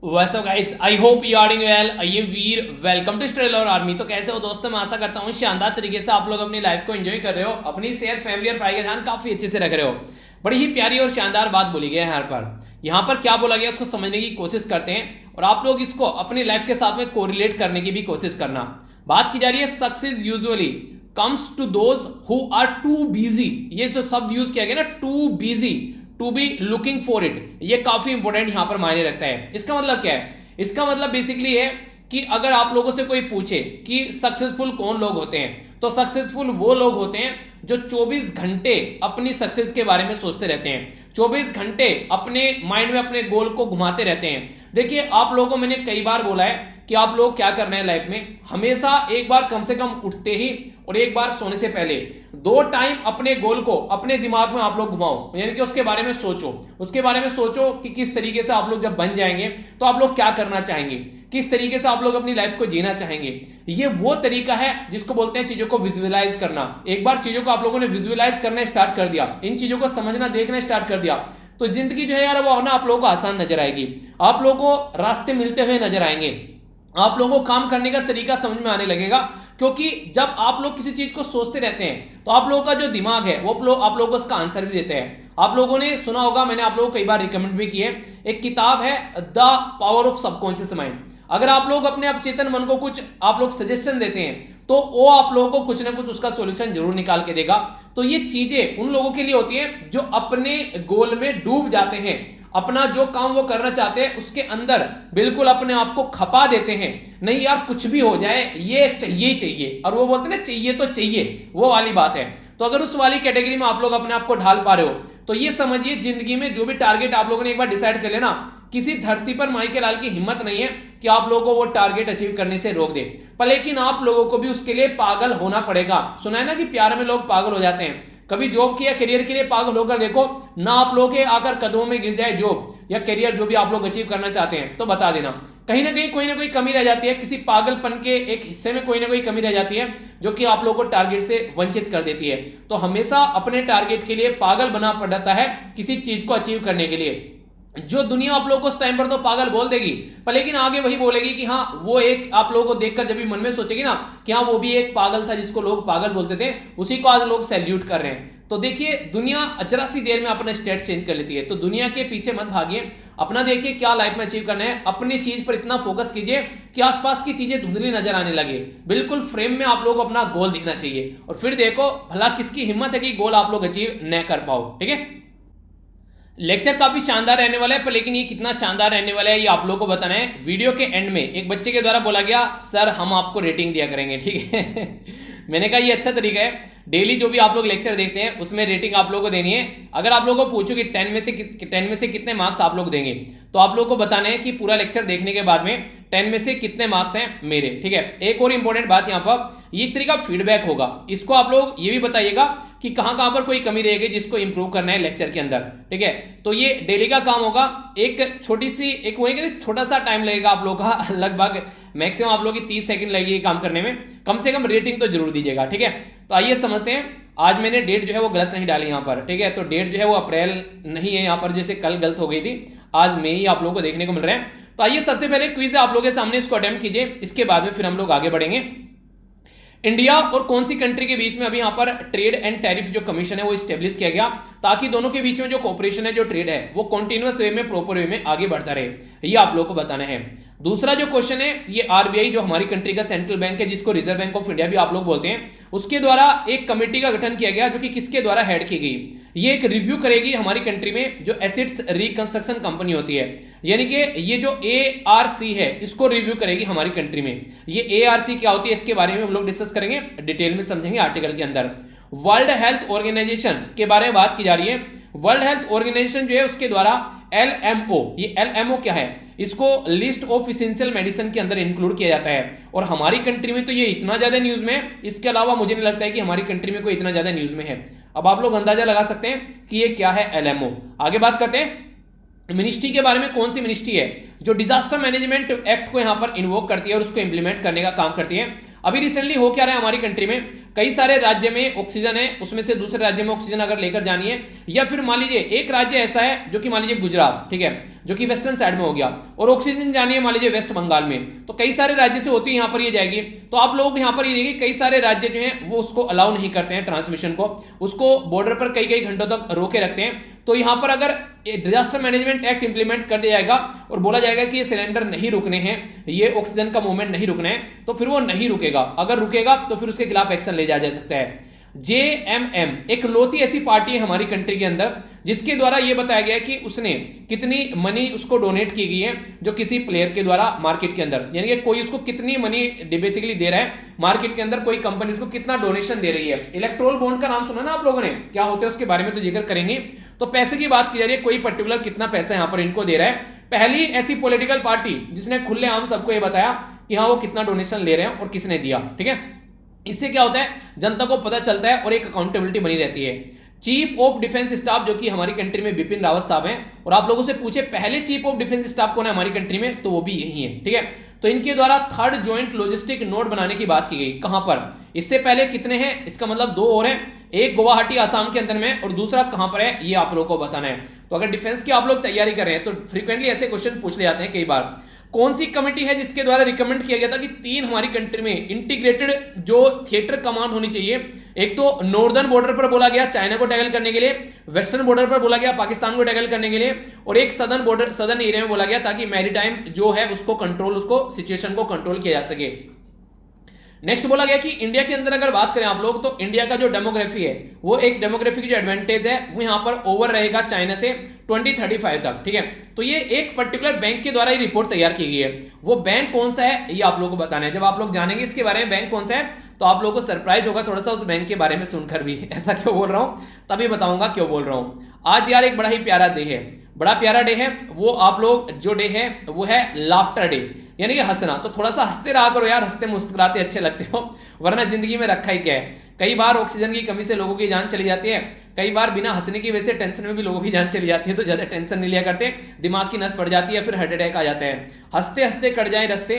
What's up guys? I hope you are doing well. I am Veer, welcome to स्ट्रेलर army. तो कैसे हो दोस्तों? मैं आशा करता हूँ शानदार तरीके से आप लोग अपनी लाइफ को एंजॉय कर रहे हो, अपनी सेहत, फैमिली और पढ़ाई का ध्यान काफी अच्छे से रख रहे हो। बड़ी ही प्यारी और शानदार बात बोली गई है यहाँ पर क्या बोला गया उसको समझने की कोशिश करते हैं और आप लोग इसको अपनी लाइफ के साथ में कोरिलेट करने की भी कोशिश करना। बात की जा रही है success usually comes to those who are too busy. ये जो शब्द यूज किया गया ना, too busy to be looking for it, ये काफी इंपॉर्टेंट यहां पर मायने रखता है। इसका मतलब क्या है? इसका मतलब बेसिकली है कि अगर आप लोगों से कोई पूछे कि सक्सेसफुल कौन लोग होते हैं, तो सक्सेसफुल वो लोग होते हैं जो 24 घंटे अपनी सक्सेस के बारे में सोचते रहते हैं, 24 घंटे अपने माइंड में अपने गोल को घुमाते रहते हैं। देखिए, आप लोगों को मैंने कई बार बोला है कि आप लोग क्या करना है लाइफ में, हमेशा एक बार कम से कम उठते ही और एक बार सोने से पहले 2 टाइम अपने गोल को अपने दिमाग में आप लोग घुमाओ, यानी कि उसके बारे में सोचो। उसके बारे में सोचो कि किस तरीके से आप लोग जब बन जाएंगे तो आप लोग क्या करना चाहेंगे, किस तरीके से आप लोग अपनी लाइफ को जीना चाहेंगे। ये वो तरीका है जिसको बोलते हैं चीजों को विजुअलाइज करना। एक बार चीजों को आप लोगों ने विजुअलाइज करना स्टार्ट कर दिया, इन चीजों को समझना देखना स्टार्ट कर दिया, तो जिंदगी जो है यार वो ना आप लोगों को आसान नजर आएगी, आप लोगों को रास्ते मिलते हुए नजर आएंगे, आप लोगों को काम करने का तरीका समझ में आने लगेगा। क्योंकि जब आप लोग किसी चीज को सोचते रहते हैं तो आप लोगों का जो दिमाग है वो आप लोगों को उसका आंसर भी देते हैं। आप लोगों ने सुना होगा, मैंने आप लोगों को कई बार रिकमेंड भी किए, एक किताब है the power of subconscious mind. अगर आप लोग अपने अवचेतन मन को कुछ आप लोग सजेशन देते हैं तो वो आप लोगों को कुछ ना कुछ उसका सॉल्यूशन जरूर निकाल के देगा। तो ये चीजें उन लोगों के लिए होती हैं जो अपने गोल में डूब जाते हैं, अपना जो काम वो करना चाहते हैं उसके अंदर बिल्कुल अपने आप को खपा देते हैं। नहीं यार कुछ भी हो जाए, ये चाहिए चाहिए, और वो बोलते हैं ना चाहिए तो चाहिए, वो वाली बात है। तो अगर उस वाली कैटेगरी में आप लोग अपने आप को ढाल पा रहे हो तो ये समझिए जिंदगी में जो भी टारगेट आप लोगों ने एक बार डिसाइड कर लेना, किसी धरती पर माई के लाल की हिम्मत नहीं है कि आप लोगों को वो टारगेट अचीव करने से रोक दे। पर लेकिन आप लोगों को भी उसके लिए पागल होना पड़ेगा। सुना है ना कि प्यार में लोग पागल हो जाते हैं। कभी जॉब की या करियर के लिए पागल होकर देखो ना, आप लोगों के आकर कदमों में गिर जाए जॉब या करियर जो भी आप लोग अचीव करना चाहते हैं, तो बता देना कहीं ना कहीं कोई ना कोई कमी रह जाती है, किसी पागलपन के एक हिस्से में कोई ना कोई कमी रह जाती है जो कि आप लोगों को टारगेट से वंचित कर देती है। तो हमेशा अपने टारगेट के लिए पागल बना पड़ता है किसी चीज को अचीव करने के लिए। जो दुनिया आप लोगों को उस टाइम पर तो पागल बोल देगी, पर लेकिन आगे वही बोलेगी कि हाँ वो एक, आप लोगों को देखकर जब भी मन में सोचेगी ना कि हाँ वो भी एक पागल था जिसको लोग पागल बोलते थे, उसी को आज लोग सैल्यूट कर रहे हैं। तो देखिए, दुनिया जरा सी देर में अपना स्टेट चेंज कर लेती है, तो दुनिया के पीछे मत भागिए, अपना देखिए क्या लाइफ में अचीव करना है, अपनी चीज पर इतना फोकस कीजिए कि आसपास की चीजें धुंधली नजर आने लगे। बिल्कुल फ्रेम में आप लोग को अपना गोल दिखना चाहिए और फिर देखो भला किसकी हिम्मत है कि गोल आप लोग अचीव न कर पाओ। ठीक है, लेक्चर काफी शानदार रहने वाला है, पर लेकिन ये कितना शानदार रहने वाला है ये आप लोगों को बताना है। वीडियो के एंड में एक बच्चे के द्वारा बोला गया, सर हम आपको रेटिंग दिया करेंगे। ठीक है मैंने कहा ये अच्छा तरीका है, डेली जो भी आप लोग लेक्चर देखते हैं उसमें रेटिंग आप लोगों को देनी है। अगर आप लोगों को पूछो कि 10 में से कितने मार्क्स आप लोग देंगे, तो आप लोगों को बताना है कि पूरा लेक्चर देखने के बाद में 10 में से कितने मार्क्स हैं मेरे। ठीक है, एक और इंपॉर्टेंट बात यहाँ पर, ये एक तरीका फीडबैक होगा, इसको आप लोग ये भी बताइएगा कि कहां कहां पर कोई कमी रहेगी जिसको इंप्रूव करना है लेक्चर के अंदर। ठीक है, तो ये डेली का काम होगा। एक छोटी सी एक छोटा सा टाइम लगेगा आप लोग का, लगभग मैक्सिमम आप लोग की 30 सेकंड लगेगी काम करने में। कम से कम रेटिंग तो जरूर दीजिएगा। ठीक है, तो आइए समझते हैं। आज मैंने डेट जो है वो गलत नहीं डाली यहाँ पर। ठीक है, तो डेट जो है वो अप्रैल नहीं है यहाँ पर, जैसे कल गलत हो गई थी, आज मई ही आप लोगों को देखने को मिल रहा है। तो आइए सबसे पहले क्विज है आप लोगों के सामने, इसको अटेम्प्ट कीजिए, इसके बाद में फिर हम लोग आगे बढ़ेंगे। इंडिया और कौन सी कंट्री के बीच में अभी यहाँ पर ट्रेड एंड टैरिफ जो कमीशन है वो स्टेब्लिश किया गया, ताकि दोनों के बीच में जो कोऑपरेशन है, जो ट्रेड है, वो कॉन्टिन्यूअस वे में, प्रॉपर वे में आगे बढ़ता रहे, ये आप लोगों को बताना है। दूसरा जो क्वेश्चन है, ये आरबीआई जो हमारी कंट्री का सेंट्रल बैंक है, जिसको रिजर्व बैंक ऑफ इंडिया भी आप लोग बोलते हैं, उसके द्वारा एक कमेटी का गठन किया गया जो कि किसके द्वारा हेड की गई, ये एक रिव्यू करेगी हमारी कंट्री में जो एसेट्स रिकंस्ट्रक्शन कंपनी होती है, यानी कि ये जो एआरसी है इसको रिव्यू करेगी हमारी कंट्री में। ये एआरसी क्या होती है इसके बारे में हम लोग डिस्कस करेंगे, डिटेल में समझेंगे आर्टिकल के अंदर। वर्ल्ड हेल्थ ऑर्गेनाइजेशन के बारे में बात की जा रही है। वर्ल्ड हेल्थ ऑर्गेनाइजेशन जो है उसके द्वारा एलएमओ, ये एलएमओ क्या है, इसको लिस्ट ऑफ इसेंशियल मेडिसिन के अंदर इंक्लूड किया जाता है। और हमारी कंट्री में तो ये इतना ज्यादा न्यूज में है, इसके अलावा मुझे नहीं लगता है कि हमारी कंट्री में कोई इतना ज्यादा न्यूज में है। अब आप लोग अंदाजा लगा सकते हैं कि ये क्या है एलएमओ। आगे बात करते हैं मिनिस्ट्री के बारे में। कौन सी मिनिस्ट्री है जो डिजास्टर मैनेजमेंट एक्ट को यहाँ पर इन्वोक करती है और उसको इंप्लीमेंट करने का काम करती है। अभी रिसेंटली हो क्या रहा है हमारी कंट्री में, कई सारे राज्य में ऑक्सीजन है, उसमें से दूसरे राज्य में ऑक्सीजन अगर लेकर जानी है, या फिर मान लीजिए एक राज्य ऐसा है जो कि मान लीजिए गुजरात, ठीक है, जो कि वेस्टर्न साइड में हो गया, और ऑक्सीजन जानी है मान लीजिए वेस्ट बंगाल में, तो कई सारे राज्य से होती है यहाँ पर ये जाएगी। तो आप लोग यहाँ पर ये देखिए कई सारे राज्य जो है वो उसको अलाउ नहीं करते हैं ट्रांसमिशन को, उसको बॉर्डर पर कई कई घंटों तक रोके रखते हैं। तो यहाँ पर अगर डिजास्टर मैनेजमेंट एक्ट इंप्लीमेंट कर दिया जाएगा और बोला जाएगा कि ये सिलेंडर नहीं रुकने हैं, ये ऑक्सीजन का मूवमेंट नहीं रुकना है, तो फिर वो नहीं रुकेगा। अगर रुकेगा तो फिर उसके खिलाफ एक्शन ले जा सकता है। JMM एक लौती ऐसी पार्टी है हमारी कंट्री के अंदर जिसके द्वारा यह बताया गया कि उसने कितनी मनी उसको डोनेट की गई है जो किसी प्लेयर के द्वारा मार्केट के अंदर, यानी कि कोई उसको कितनी मनी बेसिकली दे रहा है मार्केट के अंदर, कोई कंपनी उसको कितना डोनेशन दे रही है। इलेक्ट्रोल बॉन्ड का नाम सुना ना आप लोगों ने, क्या होता है उसके बारे में तो जिक्र करेंगे। तो पैसे की बात की जा रही है, कोई पर्टिकुलर कितना पैसा यहां पर इनको दे रहा है। पहली ऐसी पॉलिटिकल पार्टी जिसने खुलेआम सबको यह बताया कि हाँ वो कितना डोनेशन ले रहे हैं और किसने दिया, ठीक है। इससे क्या होता है, जनता को पता चलता है और एक अकाउंटेबिलिटी बनी रहती है। चीफ ऑफ डिफेंस स्टाफ जो कि हमारी कंट्री में बिपिन रावत साहब हैं, और आप लोगों से पूछे पहले चीफ ऑफ डिफेंस स्टाफ कौन है हमारी कंट्री में, तो वो भी यही है, ठीक है। तो इनके द्वारा थर्ड ज्वाइंट लॉजिस्टिक नोड बनाने की बात की गई। कहां पर, इससे पहले कितने हैं, इसका मतलब 2 और हैं, एक गुवाहाटी आसाम के अंदर में और दूसरा कहां पर है, ये आप लोगों को बताना है। तो अगर डिफेंस की आप लोग तैयारी कर रहे हैं तो फ्रीक्वेंटली ऐसे क्वेश्चन पूछ ले जाते हैं कई बार। कौन सी कमेटी है जिसके द्वारा रिकमेंड किया गया था कि 3 हमारी कंट्री में इंटीग्रेटेड जो थिएटर कमांड होनी चाहिए। एक तो नॉर्दर्न बॉर्डर पर बोला गया चाइना को टैकल करने के लिए, वेस्टर्न बॉर्डर पर बोला गया पाकिस्तान को टैकल करने के लिए, और एक सदर्न बॉर्डर सदर्न एरिया में बोला गया ताकि मैरीटाइम जो है उसको कंट्रोल, उसको सिचुएशन को कंट्रोल किया जा सके। नेक्स्ट बोला गया कि इंडिया के अंदर अगर बात करें आप लोग तो इंडिया का जो डेमोग्राफी है वो एक डेमोग्राफी की जो एडवांटेज है वो यहां पर ओवर रहेगा चाइना से 2035 तक, ठीक है। तो ये एक पर्टिकुलर बैंक के द्वारा ही रिपोर्ट तैयार की गई है। वो बैंक कौन सा है ये आप लोगों को बताना है। जब आप लोग जानेंगे इसके बारे में बैंक कौन सा है तो आप लोगों को सरप्राइज होगा थोड़ा सा उस बैंक के बारे में सुनकर भी। ऐसा क्यों बोल रहा हूं, तभी बताऊंगा क्यों बोल रहा हूं। आज यार एक बड़ा ही प्यारा डे है, बड़ा प्यारा डे है। वो आप लोग जो डे है वो है लाफ्टर डे, यानी कि हंसना। तो थोड़ा सा हंसते रहा करो यार, हंसते मुस्कुराते अच्छे लगते हो, वरना जिंदगी में रखा ही क्या है। कई बार ऑक्सीजन की कमी से लोगों की जान चली जाती है, कई बार बिना हंसने की वजह से टेंशन में भी लोगों की जान चली जाती है। तो ज्यादा टेंशन नहीं लिया करते, दिमाग की नस पड़ जाती है, फिर हार्ट अटैक आ जाता है। हंसते हंसते कट जाए रास्ते।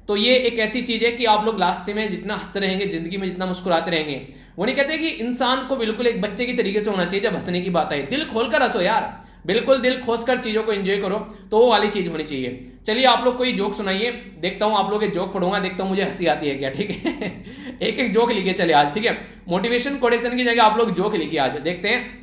तो ये एक ऐसी चीज है कि आप लोग रास्ते में जितना हंसते रहेंगे, जिंदगी में जितना मुस्कुराते रहेंगे, वो नहीं कहते कि इंसान को बिल्कुल एक बच्चे की तरीके से होना चाहिए। जब हंसने की बात आई दिल खोलकर हंसो यार, बिल्कुल दिल खोसकर चीजों को एंजॉय करो, तो वो वाली चीज होनी चाहिए। चलिए आप लोग कोई जोक सुनाइए, देखता हूं आप लोग एक जोक पढ़ूंगा, देखता हूं मुझे हंसी आती है क्या, ठीक है। एक एक जोक लिखे चले आज, ठीक है। मोटिवेशन कोटेशन की जगह आप लोग जोक लिखिए आज, देखते हैं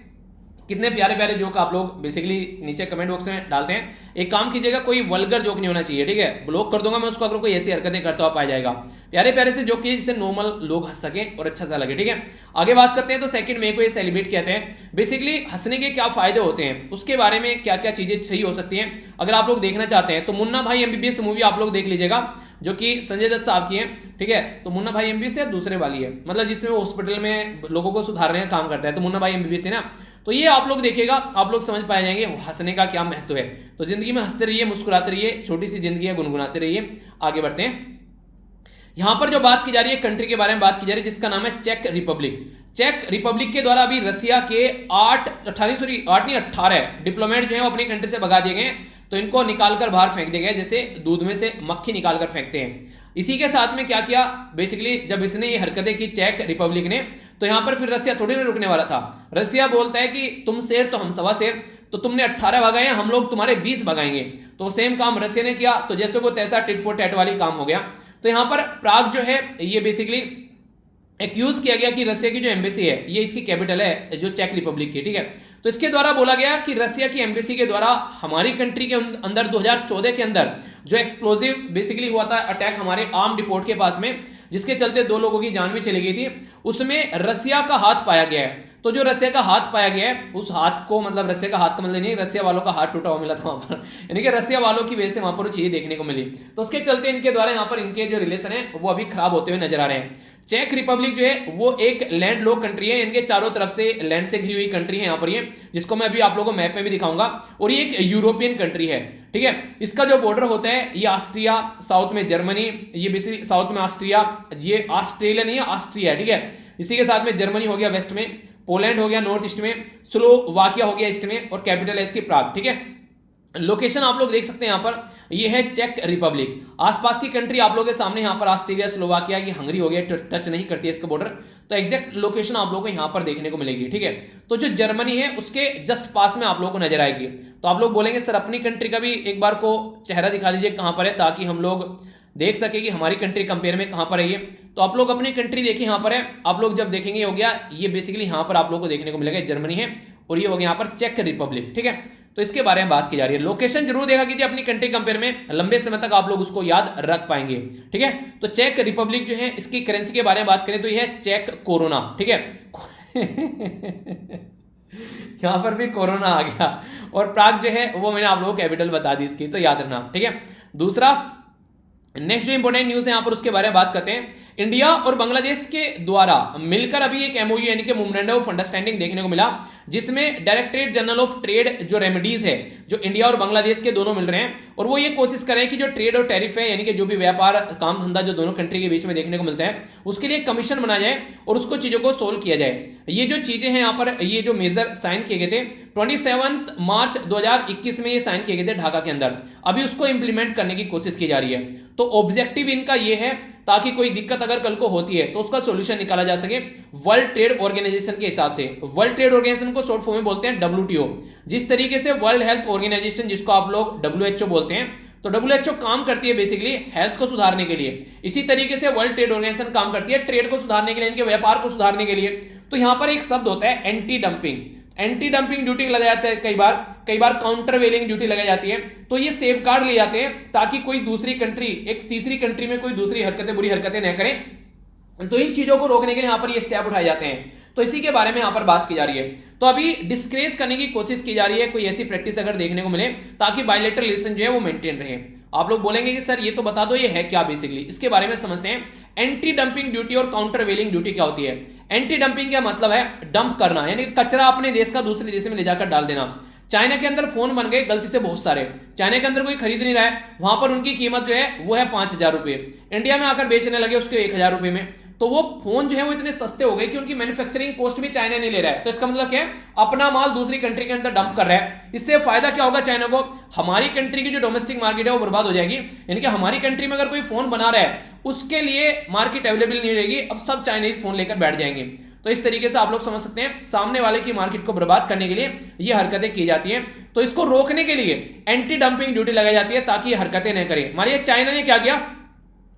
कितने प्यारे प्यारे जोक आप लोग बेसिकली नीचे कमेंट बॉक्स में डालते हैं। एक काम कीजिएगा, कोई वल्गर जोक नहीं होना चाहिए, ठीक है। ब्लॉक कर दूंगा मैं उसको अगर कोई ऐसी हरकतें करता हुआ पाया जाएगा। प्यारे प्यारे से जोक कीजिए जिससे नॉर्मल लोग हंस सके और अच्छा सा लगे, ठीक है। आगे बात करते हैं। तो 2 मई को ये सेलिब्रेट कहते हैं। बेसिकली हंसने के क्या फायदे होते हैं, उसके बारे में क्या क्या चीजें सही हो सकती हैं, अगर आप लोग देखना चाहते हैं तो मुन्ना भाई MBBS मूवी आप लोग देख लीजिएगा, जो कि संजय दत्त साहब की है, ठीक है। तो मुन्ना भाई MBBS है, दूसरे वाली है, मतलब जिसमें वो हॉस्पिटल में लोगों को सुधारने का काम करता है, तो मुन्ना भाई MBBS है ना। तो ये आप लोग देखिएगा, आप लोग समझ पाए जाएंगे हंसने का क्या महत्व है। तो जिंदगी में हंसते रहिए, मुस्कुराते रहिए, छोटी सी जिंदगी है, गुनगुनाते रहिए। आगे बढ़ते हैं। यहां पर जो बात की जा रही है कंट्री के बारे में बात की जा रही है जिसका नाम है चेक रिपब्लिक। चेक रिपब्लिक के द्वारा अभी रसिया के 18 डिप्लोमेट जो है वो अपनी कंट्री से भगा दिए गए। तो इनको निकालकर बाहर फेंक दिया गया, जैसे दूध में से मक्खी निकालकर फेंकते हैं। इसी के साथ में क्या किया, बेसिकली जब इसने ये हरकतें की चेक रिपब्लिक ने, तो यहां पर फिर रसिया थोड़ी ना रुकने वाला था। रसिया बोलता है कि तुम शेर तो हम सवा शेर, तो तुमने 18 भगाए हैं, हम लोग तुम्हारे 20 भगाएंगे। तो सेम काम रसिया ने किया, तो जैसे वो तैसा टिट फॉर टैट वाली काम हो गया। तो यहां पर प्राग जो है ये बेसिकली एक्यूज किया गया कि रसिया की जो एम्बेसी है ये इसकी कैपिटल है जो चेक रिपब्लिक की, ठीक है। तो इसके द्वारा बोला गया कि रसिया की एम्बेसी के द्वारा हमारी कंट्री के अंदर 2014 के अंदर जो एक्सप्लोजिव बेसिकली हुआ था अटैक हमारे आर्म डिपोट के पास में, जिसके चलते 2 लोगों की जान भी चली गई थी, उसमें रसिया का हाथ पाया गया है। तो जो रसिया का हाथ पाया गया है उस हाथ को, मतलब रसिया का हाथ का मतलब नहीं, रसिया वालों का हाथ टूटा हुआ मिला था वहां पर, यानी कि रसिया वालों की वजह से वहां पर चीजें देखने को मिली। तो उसके चलते इनके द्वारा यहाँ पर इनके जो रिलेशन है वो अभी खराब होते हुए नजर आ रहे हैं। चेक रिपब्लिक जो है वो एक लैंड लॉक कंट्री है, इनके चारों तरफ से लैंड से घिरी हुई कंट्री है यहाँ पर ये, जिसको मैं अभी आप लोगों को मैप में भी दिखाऊंगा। और ये एक यूरोपियन कंट्री है, ठीक है। इसका जो बॉर्डर होता है ये ऑस्ट्रिया, साउथ में जर्मनी, ये बेसिकली साउथ में ऑस्ट्रिया, ये ऑस्ट्रेलिया नहीं है ऑस्ट्रिया है, ठीक है। इसी के साथ में जर्मनी हो गया वेस्ट में, पोलैंड हो गया नॉर्थ ईस्ट में, स्लोवाकिया हो गया ईस्ट में, और कैपिटल है इसकी प्राग, ठीक है। लोकेशन आप लोग देख सकते हैं यहां पर, ये है चेक रिपब्लिक। आसपास की कंट्री आप लोगों के सामने यहां पर ऑस्ट्रेलिया, स्लोवाकिया की, हंगरी हो गया, टच नहीं करती है इसका बॉर्डर, तो एग्जैक्ट लोकेशन आप लोगों को यहां पर देखने को मिलेगी। ठीक है, तो जो जर्मनी है उसके जस्ट पास में आप लोगों को नजर आएगी। तो आप लोग बोलेंगे सर अपनी कंट्री का भी एक बार को चेहरा दिखा दीजिए कहां पर है, ताकि हम लोग देख सके कि हमारी कंट्री कंपेयर में कहां पर है ये। तो आप लोग अपनी कंट्री देखिए यहां पर है, आप लोग जब देखेंगे हो गया ये बेसिकली यहां पर आप लोग को देखने को मिलेगा जर्मनी है, और ये हो गया यहां पर चेक रिपब्लिक। ठीक है, तो इसके बारे में बात की जा रही है। लोकेशन जरूर देखा कीजिए अपनी कंट्री कंपेयर में, लंबे समय तक आप लोग उसको याद रख पाएंगे। ठीक है, तो चेक रिपब्लिक जो है इसकी करेंसी के बारे में बात करें तो यह है चेक कोरोना। ठीक है यहां पर भी कोरोना आ गया, और प्राग जो है वो मैंने आप लोगों को कैपिटल बता दी इसकी, तो याद रखना। ठीक है, दूसरा नेक्स्ट जो इंपॉर्टेंट न्यूज है यहां पर उसके बारे में बात करते हैं। इंडिया और बांग्लादेश के द्वारा मिलकर अभी एक एमओयू यानी कि मेमोरेंडम ऑफ अंडरस्टैंडिंग देखने को मिला, जिसमें डायरेक्टरेट जनरल ऑफ ट्रेड जो रेमेडीज है जो इंडिया और बांग्लादेश के दोनों मिल रहे हैं, और वो ये कोशिश कर रहे हैं कि जो ट्रेड और टैरिफ है यानी कि जो भी व्यापार काम धंधा जो दोनों कंट्री के बीच में देखने को मिलता है उसके लिए कमीशन बनाया जाए और उसको चीजों को सोल्व किया जाए। ये जो चीजें हैं यहाँ पर, ये जो मेजर साइन किए गए थे 27 मार्च 2021 में ये साइन किए गए थे ढाका के अंदर, अभी उसको इंप्लीमेंट करने की कोशिश की जा रही है। तो ऑब्जेक्टिव इनका ये है ताकि कोई दिक्कत अगर कल को होती है तो उसका सॉल्यूशन निकाला जा सके वर्ल्ड ट्रेड ऑर्गेनाइजेशन के हिसाब से। वर्ल्ड ट्रेड ऑर्गेनाइजेशन को शॉर्ट फॉर्म में बोलते हैं WTO। जिस तरीके से वर्ल्ड हेल्थ ऑर्गेनाइजेशन जिसको आप लोग WHO बोलते हैं, तो WHO काम करती है बेसिकली हेल्थ को सुधारने के लिए, इसी तरीके से वर्ल्ड ट्रेड ऑर्गेनाइजेशन काम करती है ट्रेड को सुधारने के लिए, इनके व्यापार को सुधारने के लिए। तो यहां पर एक शब्द होता है anti dumping. Anti dumping duty लगाया जाता है, कई बार काउंटर वेलिंग ड्यूटी लगाई जाती है। तो ये सेफ गार्ड ले जाते हैं ताकि कोई दूसरी कंट्री एक तीसरी कंट्री में कोई दूसरी हरकतें, बुरी हरकतें न करें। तो इन चीजों को रोकने के लिए यहां पर ये स्टेप उठाए जाते हैं। तो इसी के बारे में यहां पर बात की जा रही है। तो अभी डिस्करेज करने की कोशिश की जा रही है कोई ऐसी प्रैक्टिस अगर देखने को मिले ताकि बायलैटरल रिलेशन जो है वो मेंटेन रहे। आप लोग बोलेंगे कि सर ये तो बता दो ये है क्या, बेसिकली इसके बारे में समझते हैं। एंटी डंपिंग ड्यूटी और काउंटर वेलिंग ड्यूटी क्या होती है? एंटी डंपिंग का मतलब है डंप करना, यानी कचरा अपने देश का दूसरे देश में ले जाकर डाल देना। चाइना के अंदर फोन बन गए गलती से बहुत सारे, चाइना के अंदर कोई खरीद नहीं रहा है, वहां पर उनकी कीमत जो है वो है 5,000 रुपए, इंडिया में आकर बेचने लगे उसके 1,000 रुपए में। तो वो फोन जो है वो इतने सस्ते हो गए कि उनकी मैन्युफैक्चरिंग कॉस्ट भी चाइना नहीं ले रहा है। तो इसका मतलब क्या है? अपना माल दूसरी कंट्री के अंदर डंप कर रहा है। इससे फायदा क्या होगा चाइना को? हमारी कंट्री की जो डोमेस्टिक मार्केट है वो बर्बाद हो जाएगी। यानी कि हमारी कंट्री में अगर कोई फोन बना रहा है उसके लिए मार्केट अवेलेबल नहीं रहेगी, अब सब चाइनीज फोन लेकर बैठ जाएंगे। तो इस तरीके से आप लोग समझ सकते हैं सामने वाले की मार्केट को बर्बाद करने के लिए ये हरकतें की जाती हैं। तो इसको रोकने के लिए एंटी डंपिंग ड्यूटी लगाई जाती है ताकि ये हरकतें न करें। मानिए चाइना ने क्या किया,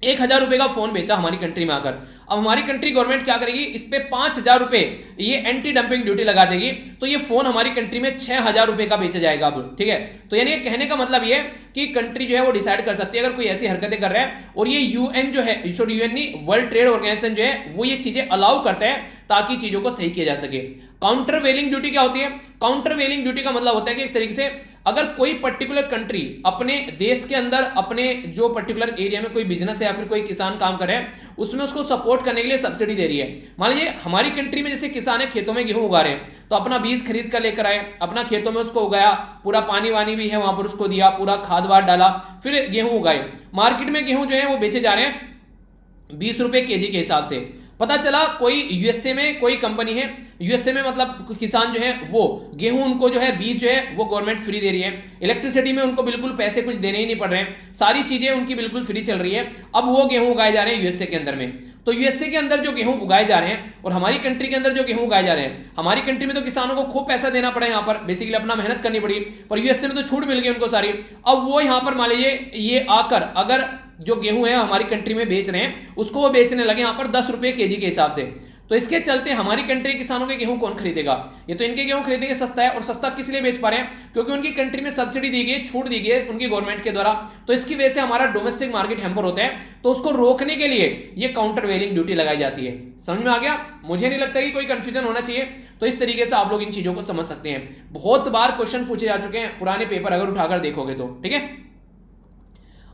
1,000 रुपए का फोन बेचा हमारी कंट्री में आकर, अब हमारी कंट्री गवर्नमेंट क्या करेगी, इस पे 5,000 रुपए ये एंटी डंपिंग ड्यूटी लगा देगी। तो ये फोन हमारी कंट्री में 6,000 रुपए का बेचा जाएगा अब। ठीक है, तो यानी कहने का मतलब ये कि कंट्री जो है वो डिसाइड कर सकती है अगर कोई ऐसी हरकतें कर रहा है, और ये यूएन जो है, सॉरी यूएन नहीं, वर्ल्ड ट्रेड ऑर्गेनाइजेशन जो है वो ये चीजें अलाउ करता है ताकि चीजों को सही किया जा सके। काउंटर वेलिंग ड्यूटी क्या होती है? काउंटर वेलिंग ड्यूटी का मतलब होता है कि एक तरीके से अगर कोई पर्टिकुलर कंट्री अपने देश के अंदर अपने जो पर्टिकुलर एरिया में कोई बिजनेस है या फिर कोई किसान काम कर रहे हैं उसमें उसको सपोर्ट करने के लिए सब्सिडी दे रही है। मान लीजिए हमारी कंट्री में जैसे किसान है खेतों में गेहूं उगा रहे हैं, तो अपना बीज खरीद कर लेकर आए, अपना खेतों में उसको उगाया, पूरा पानी वानी भी है वहां पर उसको दिया, पूरा खाद वाद डाला, फिर गेहूं उगाए। मार्केट में गेहूं जो है वो बेचे जा रहे हैं 20 रुपए केजी के हिसाब से। पता चला कोई यूएसए में कोई कंपनी है, यूएसए में मतलब किसान जो है वो गेहूं उनको जो है बीज जो है वो गवर्नमेंट फ्री दे रही है, इलेक्ट्रिसिटी में उनको बिल्कुल पैसे कुछ देने ही नहीं पड़ रहे हैं, सारी चीजें उनकी बिल्कुल फ्री चल रही है। अब वो गेहूं उगाए जा रहे हैं यूएसए के अंदर में। तो यूएसए के अंदर जो गेहूं उगाए जा रहे हैं और हमारी कंट्री के अंदर जो गेहूं उगाए जा रहे हैं, हमारी कंट्री में तो किसानों को खूब पैसा देना पड़ा यहाँ पर, बेसिकली अपना मेहनत करनी पड़ी, पर यूएसए में तो छूट मिल गई उनको सारी। अब वो यहाँ पर मान लीजिए ये आकर अगर जो गेहूं है हमारी कंट्री में बेच रहे हैं उसको वो बेचने लगे यहाँ पर 10 रुपए केजी के हिसाब से। तो इसके चलते हमारी कंट्री किसानों के गेहूं कौन खरीदेगा? ये तो इनके गेहूं खरीदेंगे, सस्ता है, और सस्ता किस लिए बेच पा रहे हैं? क्योंकि उनकी कंट्री में सब्सिडी दी गई, छूट दी गई उनकी गवर्नमेंट के द्वारा। तो इसकी वजह से हमारा डोमेस्टिक मार्केट हैम्पर होता है। तो उसको रोकने के लिए ये काउंटर वेलिंग ड्यूटी लगाई जाती है। समझ में आ गया? मुझे नहीं लगता कि कोई कंफ्यूजन होना चाहिए। तो इस तरीके से आप लोग इन चीजों को समझ सकते हैं। बहुत बार क्वेश्चन पूछे जा चुके हैं पुराने पेपर अगर उठाकर देखोगे तो। ठीक है,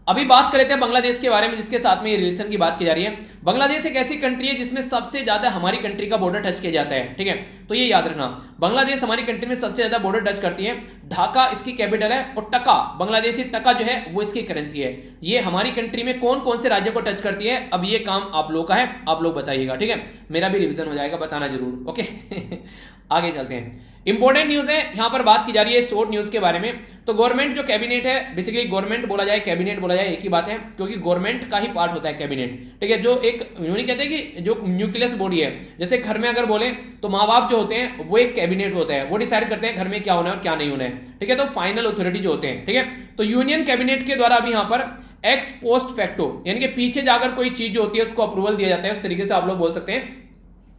अभी बात कर लेते हैं बांग्लादेश के बारे में जिसके साथ में ये रिलेशन की बात की जा रही है। बांग्लादेश एक ऐसी कंट्री है जिसमें सबसे ज्यादा हमारी कंट्री का बॉर्डर टच किया जाता है। ठीक है, तो ये याद रखना, बांग्लादेश हमारी कंट्री में सबसे ज्यादा बॉर्डर टच करती है। ढाका इसकी कैपिटल है, और टका बांग्लादेशी टका जो है वो इसकी करेंसी है। ये हमारी कंट्री में कौन कौन से राज्यों को टच करती है, अब ये काम आप लोग का है, आप लोग बताइएगा। ठीक है, मेरा भी रिविजन हो जाएगा, बताना जरूर। ओके आगे चलते हैं। इंपॉर्टेंट न्यूज है, यहां पर बात की जा रही है शॉर्ट न्यूज के बारे में। तो गवर्नमेंट जो कैबिनेट है, बेसिकली गवर्नमेंट बोला जाए कैबिनेट बोला जाए एक ही बात है, क्योंकि गवर्नमेंट का ही पार्ट होता है कैबिनेट, ठीक है। जो एक यूनिक कहते हैं कि जो न्यूक्लियस बॉडी है, जैसे घर में अगर बोले तो माँ बाप जो होते हैं वो एक कैबिनेट होता है, वो डिसाइड करते हैं घर में क्या होना है और क्या नहीं होना है, ठीक है। तो फाइनल अथॉरिटी जो होते हैं, ठीक है। तो यूनियन कैबिनेट के द्वारा अभी यहां पर एक्स पोस्ट फैक्टो यानी कि पीछे जाकर कोई चीज जो होती है उसको अप्रूवल दिया जाता है, उस तरीके से आप लोग बोल सकते हैं।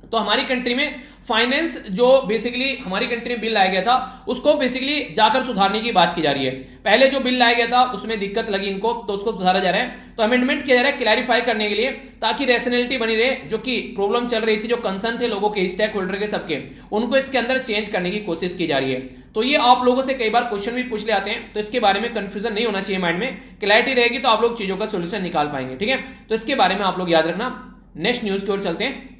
तो हमारी कंट्री में फाइनेंस जो बेसिकली हमारी कंट्री में बिल लाया गया था उसको बेसिकली जाकर सुधारने की बात की जा रही है। पहले जो बिल लाया गया था उसमें दिक्कत लगी इनको, तो उसको सुधारा जा रहा है। तो अमेंडमेंट किया जा रहा है क्लैरिफाई करने के लिए, ताकि रैशनैलिटी बनी रहे। जो कि प्रॉब्लम चल रही थी, जो कंसर्न थे लोगों के, स्टेक होल्डर के, सबके, उनको इसके अंदर चेंज करने की कोशिश की जा रही है। तो ये आप लोगों से कई बार क्वेश्चन भी पूछ ले आते हैं, तो इसके बारे में कंफ्यूजन नहीं होना चाहिए माइंड में, क्लैरिटी रहेगी तो आप लोग चीजों का सोल्यूशन निकाल पाएंगे, ठीक है। तो इसके बारे में आप लोग याद रखना। नेक्स्ट न्यूज की ओर चलते हैं।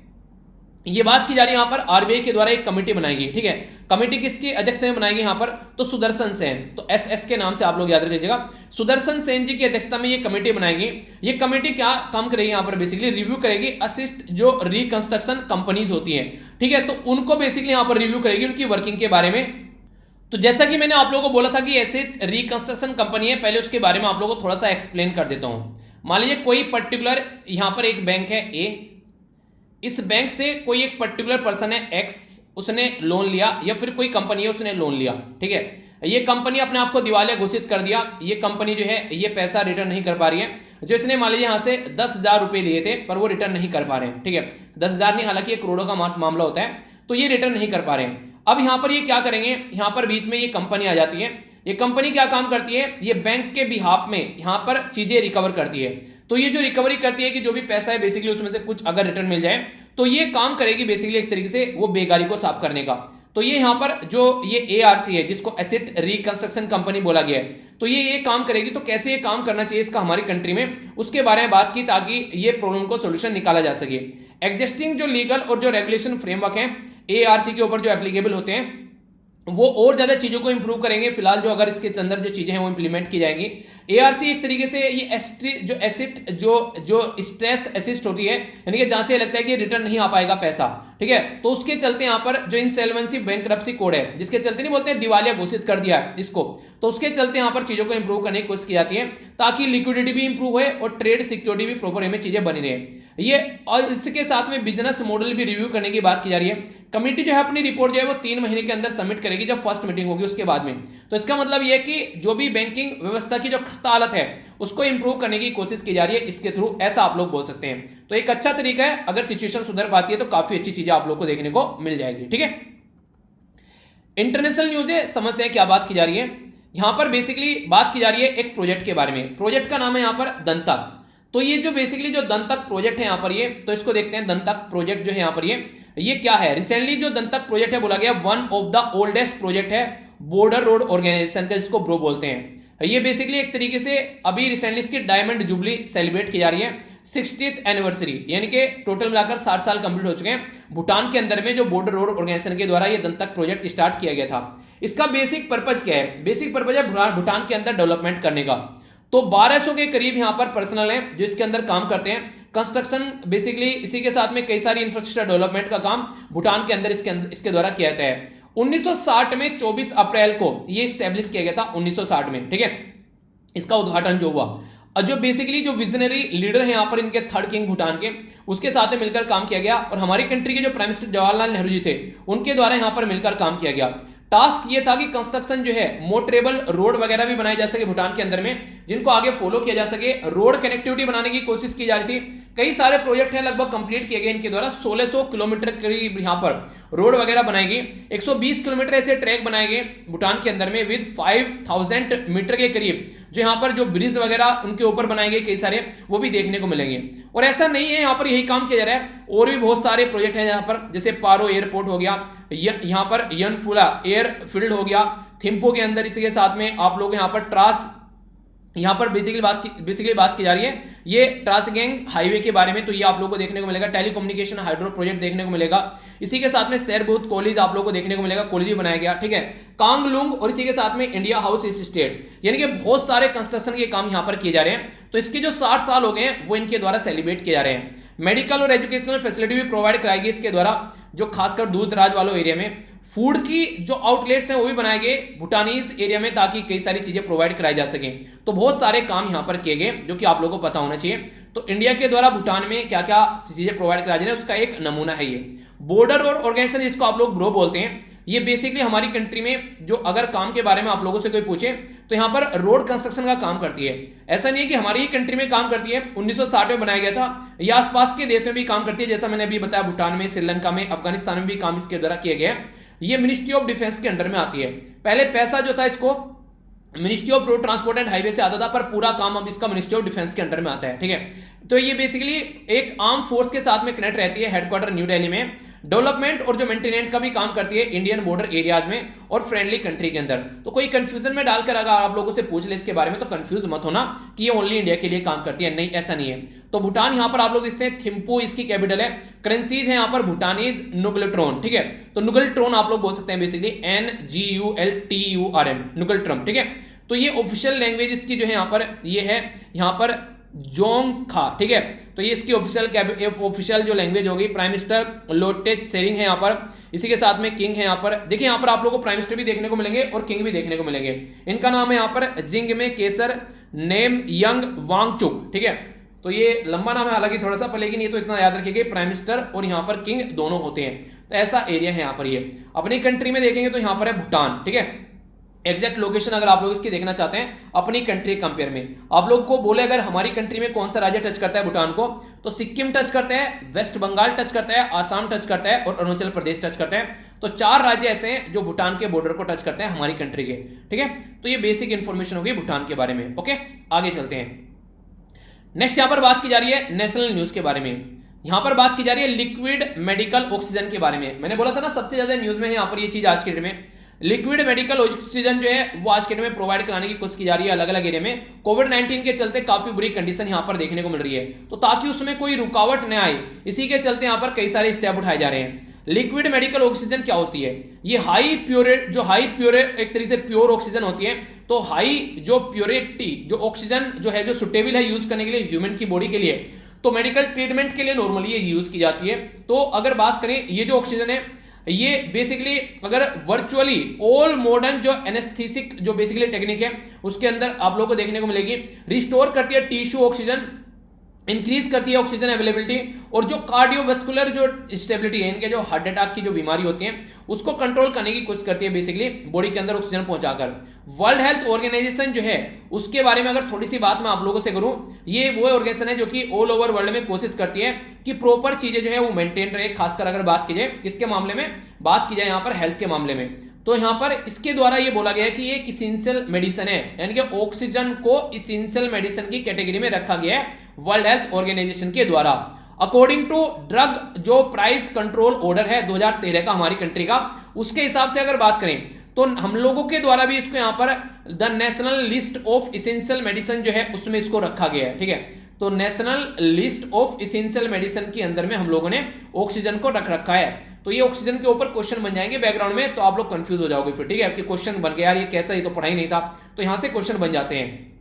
ये बात की जा रही है यहां पर आरबीआई के द्वारा एक कमेटी बनाएगी, ठीक है। कमेटी किसकी अध्यक्षता में बनाएगी यहां पर? तो सुदर्शन सेन, तो एसएस के नाम से आप लोग याद रख लीजिएगा। सुदर्शन सेन जी की अध्यक्षता में ये कमेटी बनाएगी। ये कमेटी क्या काम करेगी यहां पर? बेसिकली रिव्यू करेगी असिस्ट जो रिकंस्ट्रक्शन कंपनीज होती हैं, ठीक है। तो उनको बेसिकली यहां पर रिव्यू करेगी उनकी वर्किंग के बारे में। तो जैसा कि मैंने आप लोगों को बोला था कि एसिड रिकंस्ट्रक्शन कंपनी है, पहले उसके बारे में आप लोगों को थोड़ा सा एक्सप्लेन कर देता हूं। मान लीजिए कोई पर्टिकुलर यहां पर एक बैंक है ए, इस बैंक से कोई एक पर्टिकुलर पर्सन है एक्स, उसने लोन लिया, या फिर कोई कंपनी है उसने लोन लिया, ठीक है। ये कंपनी अपने आप को दिवालिया घोषित कर दिया, ये कंपनी जो है ये पैसा रिटर्न नहीं कर पा रही है। जो इसने मान लीजिए यहां से 10,000 रुपए लिए थे पर वो रिटर्न नहीं कर पा रहे हैं, ठीक है। 10,000 नहीं, हालांकि ये करोड़ों का मामला होता है, तो ये रिटर्न नहीं कर पा रहे हैं। अब यहां पर ये क्या करेंगे, यहां पर बीच में ये कंपनी आ जाती है। ये कंपनी क्या काम करती है? ये बैंक के बिहाफ में यहां पर चीजें रिकवर करती है। तो ये जो रिकवरी करती है कि जो भी पैसा है बेसिकली उसमें से कुछ अगर रिटर्न मिल जाए, तो ये काम करेगी बेसिकली एक तरीके से वो बेगारी को साफ करने का। तो ये यहां पर जो ये एआरसी है, जिसको एसेट रिकंस्ट्रक्शन कंपनी बोला गया है, तो ये काम करेगी। तो कैसे ये काम करना चाहिए इसका हमारी कंट्री में, उसके बारे में बात की, ताकि ये प्रॉब्लम को सोल्यूशन निकाला जा सके। एग्जिस्टिंग जो लीगल और जो रेगुलेशन फ्रेमवर्क है एआरसी के ऊपर जो एप्लीकेबल होते हैं, वो और ज्यादा चीजों को इंप्रूव करेंगे। फिलहाल जो अगर इसके अंदर जो चीजें हैं वो इंप्लीमेंट की जाएंगी। एआरसी एक तरीके से ये जो एसिड जो स्ट्रेस्ड एसिस्ट होती है, यानी कि जहां से लगता है कि रिटर्न नहीं आ पाएगा पैसा, ठीक है। तो उसके चलते यहां पर जो इंसॉल्वेंसी बैंकरप्सी कोड है, जिसके चलते नहीं बोलते हैं दिवालिया घोषित कर दिया है इसको, तो उसके चलते यहां पर चीजों को इंप्रूव करने की कोशिश की जाती है, ताकि लिक्विडिटी भी इंप्रूव हो और ट्रेड सिक्योरिटी भी प्रॉपर में चीजें बनी रहे। ये और इसके साथ में बिजनेस मॉडल भी रिव्यू करने की बात की जा रही है। कमेटी जो है अपनी रिपोर्ट जो है वो 3 महीने के अंदर सबमिट करेगी, जब फर्स्ट मीटिंग होगी उसके बाद में। तो इसका मतलब ये है कि जो भी बैंकिंग व्यवस्था की जो खस्ता हालत है उसको इंप्रूव करने की कोशिश की जा रही है इसके थ्रू, ऐसा आप लोग बोल सकते हैं। तो एक अच्छा तरीका है, अगर सिचुएशन सुधर पाती है तो काफी अच्छी चीजें आप लोग को देखने को मिल जाएगी, ठीक है। इंटरनेशनल न्यूज है, समझते हैं क्या बात की जा रही है। यहां पर बेसिकली बात की जा रही है एक प्रोजेक्ट के बारे में। प्रोजेक्ट का नाम है यहां पर दंतक। तो ये जो बेसिकली जो दंतक प्रोजेक्ट है यहां पर ये, तो इसको देखते हैं। दंतक प्रोजेक्ट जो है यहां पर ये क्या है? रिसेंटली जो दंतक प्रोजेक्ट है बोला गया one of the oldest project है बॉर्डर रोड ऑर्गेनाइजेशन का, जिसको ब्रो बोलते हैं। ये बेसिकली एक तरीके से अभी रिसेंटली इसकी डायमंड जुबली सेलिब्रेट की जा रही है, 60th एनिवर्सरी, यानी कि टोटल मिलाकर 60 साल कंप्लीट हो चुके हैं। भूटान के अंदर में जो बॉर्डर रोड ऑर्गेनाइजेशन के द्वारा ये दंतक प्रोजेक्ट स्टार्ट किया गया था। इसका बेसिक पर्पज क्या है? बेसिक पर्पज है भूटान के अंदर डेवलपमेंट करने का। तो 1200 के करीब यहां पर पर्सनल है जो इसके अंदर काम करते हैं। कंस्ट्रक्शन बेसिकली इसी के साथ में कई सारी इंफ्रास्ट्रक्चर डेवलपमेंट का काम भूटान के अंदर इसके द्वारा किया जाता है। 1960 में 24 अप्रैल को ये स्टैब्लिश किया गया था, 1960 में, ठीक है। इसका उद्घाटन जो हुआ, और जो बेसिकली जो विजनरी लीडर है यहाँ पर इनके थर्ड किंग भूटान के, उसके साथ में मिलकर काम किया गया। और हमारी कंट्री के जो प्राइम मिनिस्टर जवाहरलाल नेहरू जी थे, उनके द्वारा यहाँ पर मिलकर काम किया गया। टास्क ये था कि कंस्ट्रक्शन जो है मोटरेबल रोड वगैरह भी बनाए जा सके भूटान के अंदर में, जिनको आगे फॉलो किया जा सके। रोड कनेक्टिविटी बनाने की कोशिश की जा रही थी। कई सारे प्रोजेक्ट हैं लगभग कंप्लीट किए गए इनके द्वारा। 1600 किलोमीटर करीब यहाँ पर रोड वगैरह बनाएगी। 120 किलोमीटर ऐसे ट्रैक बनाए गए भूटान के अंदर में विद 5000 मीटर के करीब। जो यहाँ पर जो ब्रिज वगैरह उनके ऊपर बनाए गए कई सारे, वो भी देखने को मिलेंगे। और ऐसा नहीं है यहाँ पर यही काम किया जा रहा है, और भी बहुत सारे प्रोजेक्ट हैं यहाँ पर, जैसे पारो एयरपोर्ट हो गया, यहाँ पर यनफुला एयरफील्ड हो गया, थिम्पो के अंदर। इसी के साथ में आप लोग यहाँ पर यहाँ पर बेसिकली बात की जा रही है ये ट्रांसगैंग हाईवे के बारे में। तो ये आप लोगों को देखने को मिलेगा। टेलीकम्युनिकेशन हाइड्रो प्रोजेक्ट देखने को मिलेगा। इसी के साथ में शेरबूत कॉलेज आप लोगों को देखने को मिलेगा, कॉलेज भी बनाया गया, ठीक है। कांगलुंग, और इसी के साथ में इंडिया हाउस इस स्टेट, यानी कि बहुत सारे कंस्ट्रक्शन के काम यहाँ पर किए जा रहे हैं। तो इसके जो 60 साल हो गए हैं वो इनके द्वारा सेलिब्रेट किए जा रहे हैं। मेडिकल और एजुकेशनल फैसिलिटी भी प्रोवाइड कराएगी इसके द्वारा। जो खासकर दूर दराज वालों एरिया में फूड की जो आउटलेट्स हैं वो भी बनाए गए भूटानीज एरिया में, ताकि कई सारी चीजें प्रोवाइड कराई जा सकें। तो बहुत सारे काम यहां पर किए गए जो कि आप लोगों को पता होना चाहिए। तो इंडिया के द्वारा भूटान में क्या क्या चीजें प्रोवाइड कराई जा रही है उसका एक नमूना है ये। बॉर्डर और ऑर्गेनाइजेशन, जिसको आप लोग ब्रो बोलते हैं, ये बेसिकली हमारी कंट्री में जो अगर काम के बारे में आप लोगों से कोई पूछे तो यहां पर रोड कंस्ट्रक्शन का काम करती है। ऐसा नहीं है कि हमारी ही कंट्री में काम करती है, 1960 में बनाया गया था। ये आसपास के देश में भी काम करती है, जैसा मैंने अभी बताया भूटान में, श्रीलंका में, अफगानिस्तान में भी काम इसके द्वारा किया गया है। ये मिनिस्ट्री ऑफ डिफेंस के अंडर में आती है। पहले पैसा जो था इसको ministry of road transport and highway से आता था, पर पूरा काम अब इसका मिनिस्ट्री ऑफ डिफेंस के अंडर में आता है। ठीक है, तो ये बेसिकली एक आर्म फोर्स के साथ में कनेक्ट रहती है, हेडक्वार्टर न्यू दिल्ली में। डेवलपमेंट और जो मेंटेनेंस का भी काम करती है इंडियन बॉर्डर एरियाज में और फ्रेंडली कंट्री के अंदर। तो कोई कंफ्यूजन में डालकर अगर आप लोगों से पूछ ले इसके बारे में तो कंफ्यूज मत होना कि ये ओनली इंडिया के लिए काम करती है, नहीं, ऐसा नहीं है। तो भूटान यहां पर आप लोग देखते हैं थिम्पू इसकी कैपिटल है। करेंसीज है यहां पर भूटानीज नुगलट्रोन। ठीक है, तो नुगलट्रोन आप लोग बोल सकते हैं बेसिकली NGULTURM, नुगलट्रम। ठीक है, तो ये ऑफिशियल लैंग्वेज इसकी जो है यहां पर ये है यहां पर जोंगखा। ठीक है, तो ये इसकी ऑफिशियल जो लैंग्वेज होगी। प्राइम मिनिस्टर लोटे त्शेरिंग है यहाँ पर, इसी के साथ में किंग है यहाँ पर। देखिए यहाँ पर आप लोगों को प्राइम मिनिस्टर भी देखने को मिलेंगे और किंग भी देखने को मिलेंगे। इनका नाम है यहाँ पर जिंगमे केसर नेम यंग वांगचुक। ठीक है, तो ये लंबा नाम है हालांकि थोड़ा सा, पर लेकिन ये तो इतना याद रखिएगा प्राइम मिनिस्टर और यहाँ पर किंग दोनों होते हैं। तो ऐसा एरिया है यहाँ पर। ये अपनी कंट्री में देखेंगे तो यहाँ पर है भूटान। ठीक है, एग्जैक्ट लोकेशन अगर आप लोग इसकी देखना चाहते हैं अपनी कंट्री कंपेयर में, आप लोग को बोले अगर हमारी कंट्री में कौन सा राज्य टच करता है भूटान को, तो सिक्किम टच करता है, वेस्ट बंगाल टच करता है, आसाम टच करता है और अरुणाचल प्रदेश टच करता है। तो 4 राज्य ऐसे हैं जो भूटान के बॉर्डर को टच करते हैं हमारी कंट्री के। ठीक है, तो ये बेसिक इंफॉर्मेशन होगी भूटान के बारे में। ओके, आगे चलते हैं। नेक्स्ट यहां पर बात की जा रही है नेशनल न्यूज के बारे में। यहां पर बात की जा रही है लिक्विड मेडिकल ऑक्सीजन के बारे में। मैंने बोला था ना सबसे ज्यादा न्यूज में है यहां पर ये चीज आज के डेट में। लिक्विड मेडिकल ऑक्सीजन जो है वो आज के डेट में प्रोवाइड कराने की कोशिश की जा रही है अलग अलग एरिया में। कोविड-19 के चलते काफी बुरी कंडीशन यहां पर देखने को मिल रही है, तो ताकि उसमें कोई रुकावट न आए इसी के चलते यहां पर कई सारे स्टेप उठाए जा रहे हैं। लिक्विड मेडिकल ऑक्सीजन क्या होती है? ये हाई प्योर एक तरीके से प्योर ऑक्सीजन होती है। तो हाई जो प्योरिटी जो ऑक्सीजन जो है जो सुटेबल है यूज करने के लिए ह्यूमन की बॉडी के लिए, तो मेडिकल ट्रीटमेंट के लिए नॉर्मली ये यूज की जाती है। तो अगर बात करें ये जो ऑक्सीजन है ये बेसिकली अगर वर्चुअली ऑल मॉडर्न जो एनेस्थेसिक जो बेसिकली टेक्निक है उसके अंदर आप लोगों को देखने को मिलेगी। रिस्टोर करती है टिश्यू ऑक्सीजन, इंक्रीज करती है ऑक्सीजन अवेलेबिलिटी, और जो कार्डियोवास्कुलर जो स्टेबिलिटी है, इनके जो हार्ट अटैक की जो बीमारी होती है उसको कंट्रोल करने की कोशिश करती है बेसिकली बॉडी के अंदर ऑक्सीजन पहुंचाकर। वर्ल्ड हेल्थ ऑर्गेनाइजेशन जो है उसके बारे में अगर थोड़ी सी बात मैं आप लोगों से करूं, ये वो ऑर्गेनाइजेशन है जो कि ऑल ओवर वर्ल्ड में कोशिश करती है कि प्रॉपर चीजें जो है वो मेंटेन रहे। खासकर अगर बात की जाए किसके मामले में, बात की जाए यहां पर हेल्थ के मामले में, तो यहां पर इसके द्वारा ये बोला गया है कि ये एक इसेंशियल मेडिसिन है, यानी कि ऑक्सीजन को इसेंशियल मेडिसिन की कैटेगरी में रखा गया है वर्ल्ड हेल्थ ऑर्गेनाइजेशन के द्वारा। अकॉर्डिंग टू ड्रग जो प्राइस कंट्रोल ऑर्डर है 2013 का हमारी कंट्री का, उसके हिसाब से अगर बात करें तो हम लोगों के द्वारा भी इसको यहां पर the national list of essential medicine जो है उसमें इसको रखा गया है। ठीक है, तो national list of essential medicine के अंदर में हम लोगों ने ऑक्सीजन को रख रखा है। तो ये ऑक्सीजन के ऊपर क्वेश्चन बन जाएंगे बैकग्राउंड में, तो आप लोग कंफ्यूज हो जाओगे फिर। ठीक है, आपके क्वेश्चन बन गया यार ये कैसा, ये तो पढ़ा ही नहीं था, तो यहां से क्वेश्चन बन जाते हैं।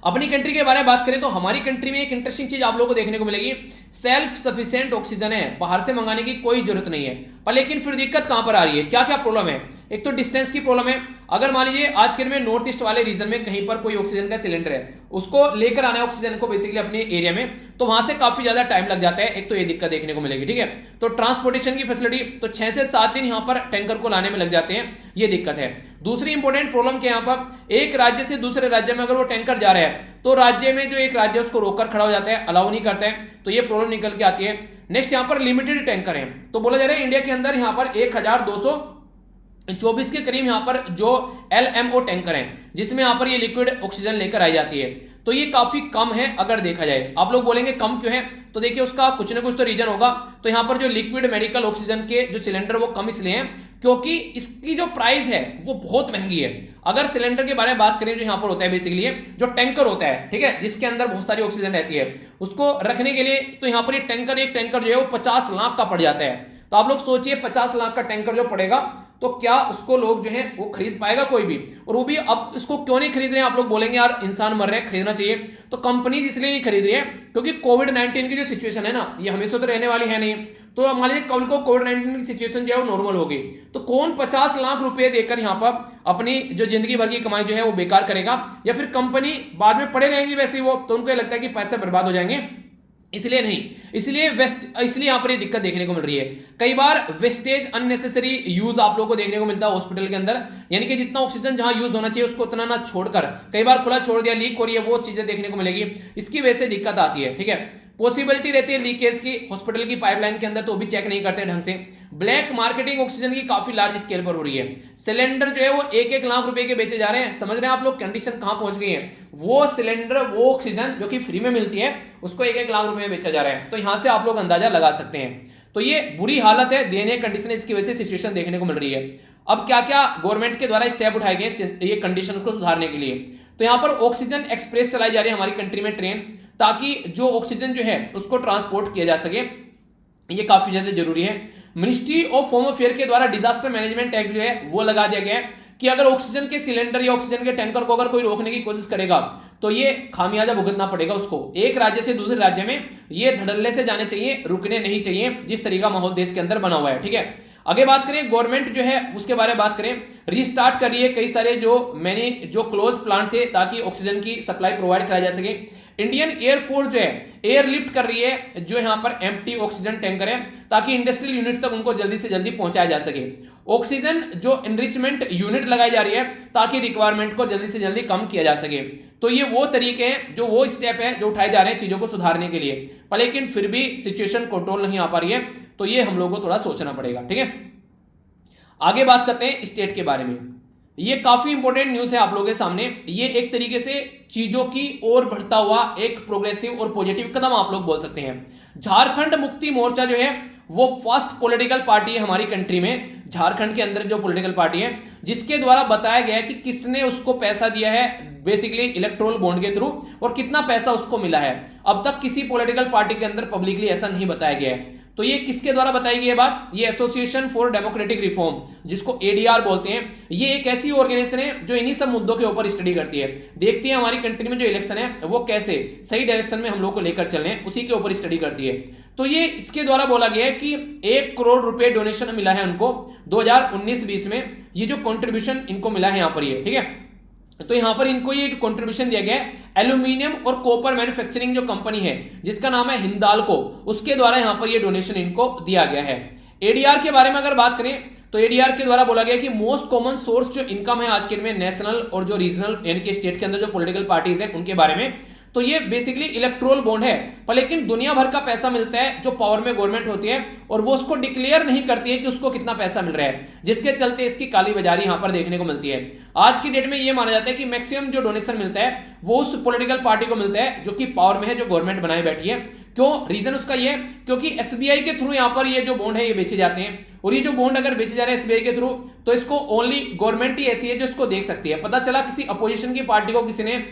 अपनी कंट्री के बारे में बात करें तो हमारी कंट्री में एक इंटरेस्टिंग चीज आप लोगों को देखने को मिलेगी, सेल्फ सफिशिएंट ऑक्सीजन है, बाहर से मंगाने की कोई जरूरत नहीं है। पर लेकिन फिर दिक्कत कहां पर आ रही है, क्या क्या प्रॉब्लम है? एक तो डिस्टेंस की प्रॉब्लम है। अगर मान लीजिए आज के दिन में नॉर्थ ईस्ट वाले रीजन में कहीं पर कोई ऑक्सीजन का सिलेंडर है, उसको लेकर आना है ऑक्सीजन को बेसिकली अपने एरिया में, तो वहां से काफी ज्यादा टाइम लग जाता है। एक तो ये दिक्कत देखने को मिलेगी। ठीक है, तो ट्रांसपोर्टेशन की फैसिलिटी तो 6 से 7 दिन यहां पर टैंकर को लाने में लग जाते हैं, ये दिक्कत है। दूसरी इंपॉर्टेंट प्रॉब्लम क्या, यहां पर एक राज्य से दूसरे राज्य में अगर वो टैंकर जा रहा है तो राज्य में जो एक राज्य उसको रोककर खड़ा हो जाता है, अलाउ नहीं करता है, तो ये प्रॉब्लम निकल के आती है। नेक्स्ट यहां पर लिमिटेड टैंकर है, तो बोला जा रहा है इंडिया के अंदर यहां पर 1224 के करीब यहां पर जो LMO टैंकर हैं जिसमें यहां पर ये लिक्विड ऑक्सीजन लेकर आई जाती है, तो ये काफी कम है अगर देखा जाए। आप लोग बोलेंगे कम क्यों है, तो देखिए उसका कुछ ना कुछ तो रीजन होगा। तो यहां पर जो लिक्विड मेडिकल ऑक्सीजन के जो सिलेंडर वो कम इसलिए हैं क्योंकि इसकी जो प्राइस है वो बहुत महंगी है। अगर सिलेंडर के बारे में बात करें जो यहां पर होता है बेसिकली जो टैंकर होता है, ठीक है, जिसके अंदर बहुत सारी ऑक्सीजन रहती है, उसको रखने के लिए तो यहां पर ये टैंकर एक टैंकर जो है वो 50 लाख का पड़ जाता है। तो आप लोग सोचिए 50 लाख का टैंकर जो पड़ेगा तो क्या उसको लोग जो है वो खरीद पाएगा कोई भी? और वो भी अब इसको क्यों नहीं खरीद रहे हैं? आप लोग बोलेंगे यार इंसान मर रहे हैं, खरीदना चाहिए। तो कंपनीज इसलिए नहीं खरीद रही है क्योंकि कोविड-19 की जो सिचुएशन है ना, ये हमेशा तो रहने वाली है नहीं। तो मान लीजिए कल को कोविड-19 की सिचुएशन जो है वो नॉर्मल होगी, तो कौन 50 लाख रुपए देकर यहाँ पर अपनी जो जिंदगी भर की कमाई जो है वो बेकार करेगा? या फिर कंपनी बाद में पड़े रहेंगी वैसे ही वो, तो उनको लगता है कि पैसे बर्बाद हो जाएंगे, इसलिए नहीं। इसलिए यहां पर ये दिक्कत देखने को मिल रही है। कई बार वेस्टेज, अननेसेसरी यूज आप लोगों को देखने को मिलता है हॉस्पिटल के अंदर, यानी कि जितना ऑक्सीजन जहां यूज होना चाहिए उसको उतना ना छोड़कर कई बार खुला छोड़ दिया, लीक हो रही है, वो चीजें देखने को मिलेगी। इसकी वजह से दिक्कत आती है, ठीक है। पॉसिबिलिटी रहती है लीकेज की हॉस्पिटल की पाइपलाइन के अंदर, तो भी चेक नहीं करते ढंग से। ब्लैक मार्केटिंग ऑक्सीजन की काफी लार्ज स्केल पर हो रही है। सिलेंडर जो है वो 1-1 लाख रुपए के बेचे जा रहे हैं। समझ रहे हैं आप लोग कंडीशन कहां पहुंच गई है? वो सिलेंडर, वो ऑक्सीजन जो कि फ्री में मिलती है, उसको 1-1 लाख रुपए में बेचा जा रहा है। तो यहां से आप लोग अंदाजा लगा सकते हैं। तो ये बुरी हालत है, दयनीय कंडीशन है, इसकी वजह से सिचुएशन देखने को मिल रही है। अब क्या क्या गवर्नमेंट के द्वारा स्टेप उठाए गए ये कंडीशन को सुधारने के लिए? तो यहां पर ऑक्सीजन एक्सप्रेस चलाई जा रही है हमारी कंट्री में ट्रेन, ताकि जो ऑक्सीजन जो है उसको ट्रांसपोर्ट किया जा सके, ये काफी ज्यादा जरूरी है। मिनिस्ट्री ऑफ होम अफेयर के द्वारा डिजास्टर मैनेजमेंट एक्ट जो है वो लगा दिया गया है कि अगर ऑक्सीजन के सिलेंडर या ऑक्सीजन के टैंकर को अगर कोई रोकने की कोशिश करेगा तो ये खामियाजा भुगतना पड़ेगा उसको। एक राज्य से दूसरे राज्य में ये धड़ल्ले से जाने चाहिए, रुकने नहीं चाहिए, जिस तरीका माहौल देश के अंदर बना हुआ है, ठीक है। आगे बात करें गवर्नमेंट जो है उसके बारे में बात करें, रीस्टार्ट कर रही है कई सारे जो क्लोज प्लांट थे ताकि ऑक्सीजन की सप्लाई प्रोवाइड कराई जा सके। इंडियन एयरफोर्स जो है एयरलिफ्ट कर रही है जो यहां पर एम्प्टी ऑक्सीजन टैंकर है, ताकि इंडस्ट्रियल यूनिट तक उनको जल्दी से जल्दी पहुंचाया जा सके। ऑक्सीजन जो एनरिचमेंट यूनिट लगाई जा रही है ताकि रिक्वायरमेंट को जल्दी से जल्दी कम किया जा सके। तो ये वो तरीके हैं, जो वो स्टेप है जो उठाए जा रहे हैं चीजों को सुधारने के लिए, पर लेकिन फिर भी सिचुएशन कंट्रोल नहीं आ पा रही है, तो ये हम लोगों को थोड़ा सोचना पड़ेगा, ठीक है। आगे बात करते हैं स्टेट के बारे में। ये काफी इंपॉर्टेंट न्यूज है आप लोगों के सामने। ये एक तरीके से चीजों की ओर बढ़ता हुआ एक प्रोग्रेसिव और पॉजिटिव कदम आप लोग बोल सकते हैं। झारखंड मुक्ति मोर्चा जो है वो फर्स्ट पॉलिटिकल पार्टी है हमारी कंट्री में, झारखंड के अंदर जो पॉलिटिकल पार्टी है जिसके द्वारा बताया गया है कि किसने उसको पैसा दिया है बेसिकली इलेक्टोरल बॉन्ड के थ्रू, और कितना पैसा उसको मिला है। अब तक किसी पॉलिटिकल पार्टी के अंदर पब्लिकली ऐसा नहीं बताया गया है। तो ये किसके द्वारा बताई गई है बात? ये एसोसिएशन फॉर डेमोक्रेटिक रिफॉर्म, जिसको एडीआर बोलते हैं, ये एक ऐसी ऑर्गेनाइजेशन है जो इन्हीं सब मुद्दों के ऊपर स्टडी करती है, देखती है हमारी कंट्री में जो इलेक्शन है वो कैसे सही डायरेक्शन में हम लोग को लेकर चलने हैं, उसी के ऊपर स्टडी करती है। तो ये इसके द्वारा बोला गया है कि 1 करोड़ रुपए डोनेशन मिला है उनको 2019-20 में, ये जो कॉन्ट्रीब्यूशन इनको मिला है यहाँ पर, ये ठीक है। तो यहां पर इनको ये कंट्रीब्यूशन दिया गया है एल्यूमिनियम और कॉपर मैन्युफैक्चरिंग जो कंपनी है जिसका नाम है हिंदाल्को, उसके द्वारा यहां पर ये डोनेशन इनको दिया गया है। एडीआर के बारे में अगर बात करें तो एडीआर के द्वारा बोला गया कि मोस्ट कॉमन सोर्स जो इनकम है आज के दिन में नेशनल और जो रीजनल यानी कि स्टेट के अंदर जो पॉलिटिकल पार्टीज है उनके बारे में, तो ये बेसिकली इलेक्टोरल बॉन्ड है, पर लेकिन दुनिया भर का पैसा मिलता है जो पावर में गवर्नमेंट होती है और वो उसको डिक्लेयर नहीं करती है कि उसको कितना पैसा मिल रहा है, जिसके चलते इसकी काली बाजारी यहां पर देखने को मिलती है। आज की डेट में ये माना जाता है कि मैक्सिमम जो डोनेशन मिलता है वो उस पॉलिटिकल पार्टी को मिलता है जो कि पावर में है, जो गवर्नमेंट बनाए बैठी है। क्यों? रीजन उसका ये है क्योंकि एसबीआई के थ्रू यहां पर ये जो बॉन्ड है ये बेचे जाते हैं, और ये जो बॉन्ड अगर बेचे जा रहे हैं एसबीआई के थ्रू तो इसको ओनली गवर्नमेंट ही ऐसी है जो इसको देख सकती है। पता चला किसी अपोजिशन की पार्टी को किसी ने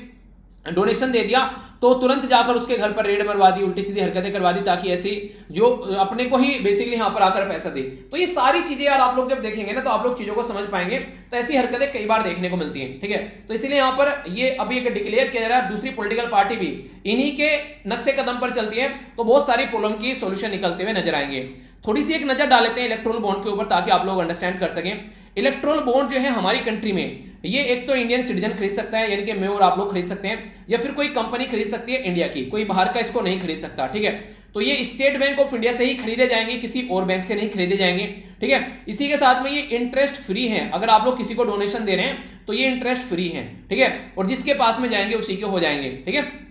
डोनेशन दे दिया तो तुरंत जाकर उसके घर पर रेड मरवा दी, उल्टी सीधी हरकतें करवा दी, ताकि ऐसी जो अपने को ही बेसिकली यहां पर आकर पैसा दे। तो ये सारी चीजें यार आप लोग जब देखेंगे ना तो आप लोग चीजों को समझ पाएंगे। तो ऐसी हरकतें कई बार देखने को मिलती हैं, ठीक है। तो इसीलिए यहां पर ये अभी एक डिक्लेयर किया जा रहा है, दूसरी पॉलिटिकल पार्टी भी इन्हीं के नक्शे कदम पर चलती है, तो बहुत सारी प्रॉब्लम की सोल्यूशन निकलते हुए नजर आएंगे। थोड़ी सी एक नजर डाल लेते हैं इलेक्ट्रोल बॉन्ड के ऊपर ताकि आप लोग अंडरस्टैंड कर सकें। इलेक्ट्रोल बॉन्ड जो है हमारी कंट्री में ये एक तो इंडियन सिटीजन खरीद सकता है, यानी कि मैं और आप लोग खरीद सकते हैं, या फिर कोई कंपनी खरीद सकती है इंडिया की, कोई बाहर का इसको नहीं खरीद सकता, ठीक है। तो ये स्टेट बैंक ऑफ इंडिया से ही खरीदे जाएंगे, किसी और बैंक से नहीं खरीदे जाएंगे, ठीक है। इसी के साथ में ये इंटरेस्ट फ्री है, अगर आप लोग किसी को डोनेशन दे रहे हैं तो ये इंटरेस्ट फ्री है, ठीक है, और जिसके पास में जाएंगे उसी के हो जाएंगे, ठीक है।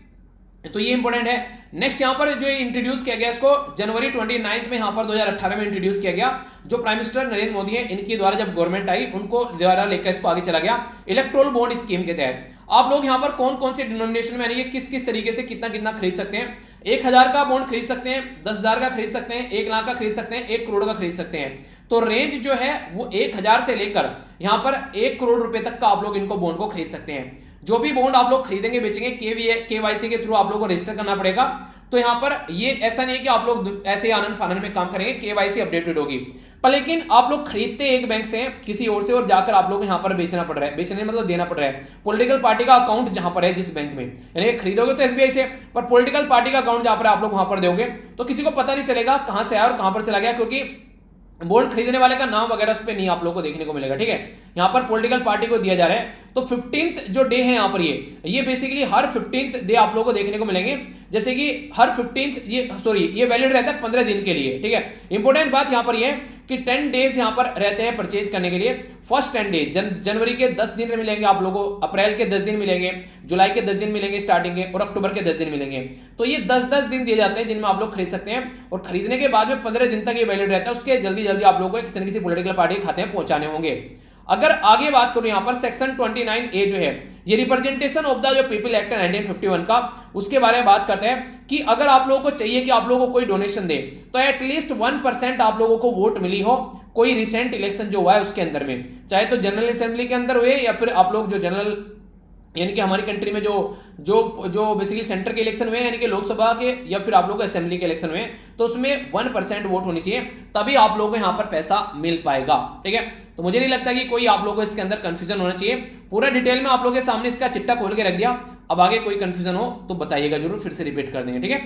तो ये इंपॉर्टेंट है। नेक्स्ट यहां पर जो इंट्रोड्यूस किया गया इसको जनवरी 29 में यहां पर 2018 में इंट्रोड्यूस किया गया, जो प्राइम मिनिस्टर नरेंद्र मोदी है इनके द्वारा जब गवर्नमेंट आई उनको द्वारा लेकर इसको आगे चला गया इलेक्ट्रोल बॉन्ड स्कीम के तहत। आप लोग यहां पर कौन कौन से डिनोमिनेशन में यानी किस किस तरीके से कितना कितना खरीद सकते हैं? 1000 का बॉन्ड खरीद सकते हैं, 10,000 का खरीद सकते हैं, 1 लाख का खरीद सकते हैं, 1 करोड़ का खरीद सकते हैं। तो रेंज जो है वो 1000 से लेकर यहां पर 1 करोड़ रुपए तक का आप लोग इनको बॉन्ड को खरीद सकते हैं। जो भी बॉन्ड आप लोग खरीदेंगे बेचेंगे केवाईसी के थ्रू आप लोगों को रजिस्टर करना पड़ेगा। तो यहां पर ये ऐसा नहीं है कि आप लोग ऐसे आनंद फानन में काम करेंगे, केवाईसी अपडेटेड होगी। पर लेकिन आप लोग खरीदते एक बैंक से किसी और से और जाकर आप लोग को यहाँ पर बेचना पड़ रहा है, बेचने मतलब देना पड़ रहा है। पॉलिटिकल पार्टी का अकाउंट जहां पर है जिस बैंक में, यानी कि खरीदोगे तो एसबीआई से, पर पॉलिटिकल पार्टी का अकाउंट जहां पर आप लोग वहां पर दोगे तो किसी को पता नहीं चलेगा कहां से आया और कहां पर चला गया, क्योंकि बॉन्ड खरीदने वाले का नाम वगैरह उस पर नहीं आप लोगों को देखने को मिलेगा। ठीक है, यहाँ पर पॉलिटिकल पार्टी को दिया जा रहा है। तो 15th जो डे है यहाँ पर ये बेसिकली हर 15th डे आप लोगों को देखने को मिलेंगे, जैसे कि हर 15th ये वैलिड रहता है 15 दिन के लिए। ठीक है, इंपॉर्टेंट बात यहाँ पर ये है कि 10 डेज यहाँ पर रहते हैं परचेज करने के लिए। फर्स्ट 10 डेज जनवरी के 10 दिन मिलेंगे आप लोगों को, अप्रैल के 10 दिन मिलेंगे, जुलाई के 10 दिन मिलेंगे स्टार्टिंग के, और अक्टूबर के 10 दिन मिलेंगे। तो ये 10-10 दिन दिए जाते हैं जिनमें आप लोग खरीद सकते हैं, और खरीदने के बाद में 15 दिन तक ये वैलिड रहता है। उसके जल्दी जल्दी आप लोगों को किसी न किसी पॉलिटिकल पार्टी के खाते में पहुंचाने होंगे। अगर आगे बात करूं यहाँ पर सेक्शन 29A जो है, ये रिप्रेजेंटेशन ऑफ द जो पीपल एक्ट 1951 का, उसके बारे में बात करते हैं कि अगर आप लोगों को चाहिए कि आप लोगों को कोई डोनेशन दे तो एटलीस्ट 1% आप लोगों को वोट मिली हो कोई रिसेंट इलेक्शन जो हुआ है उसके अंदर में, चाहे तो जनरल असेंबली के अंदर हुए या फिर आप लोग जो जनरल यानी कि हमारी कंट्री में जो बेसिकली सेंटर के इलेक्शन हुए यानी कि लोकसभा के या फिर आप लोग को असेंबली के इलेक्शन हुए, तो उसमें 1% वोट होनी चाहिए, तभी आप लोगों को यहां पर पैसा मिल पाएगा। ठीक है, तो मुझे नहीं लगता कि कोई आप लोगों को इसके अंदर कंफ्यूजन होना चाहिए। पूरा डिटेल में आप लोगों के सामने इसका चिट्टा खोल के रख दिया। अब आगे कोई कंफ्यूजन हो तो बताइएगा जरूर, फिर से रिपीट कर देंगे। ठीक है,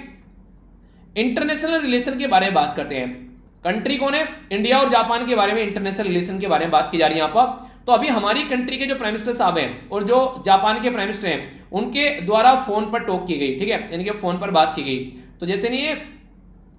इंटरनेशनल रिलेशन के बारे में बात करते हैं। कंट्री कौन है? इंडिया और जापान के बारे में इंटरनेशनल रिलेशन के बारे में बात की जा रही है यहाँ पर। तो अभी हमारी कंट्री के जो प्राइम मिनिस्टर साहब हैं और जो जापान के प्राइम मिनिस्टर हैं उनके द्वारा फोन पर टॉक की गई। ठीक है, यानी कि फोन पर बात की गई। तो जैसे नहीं है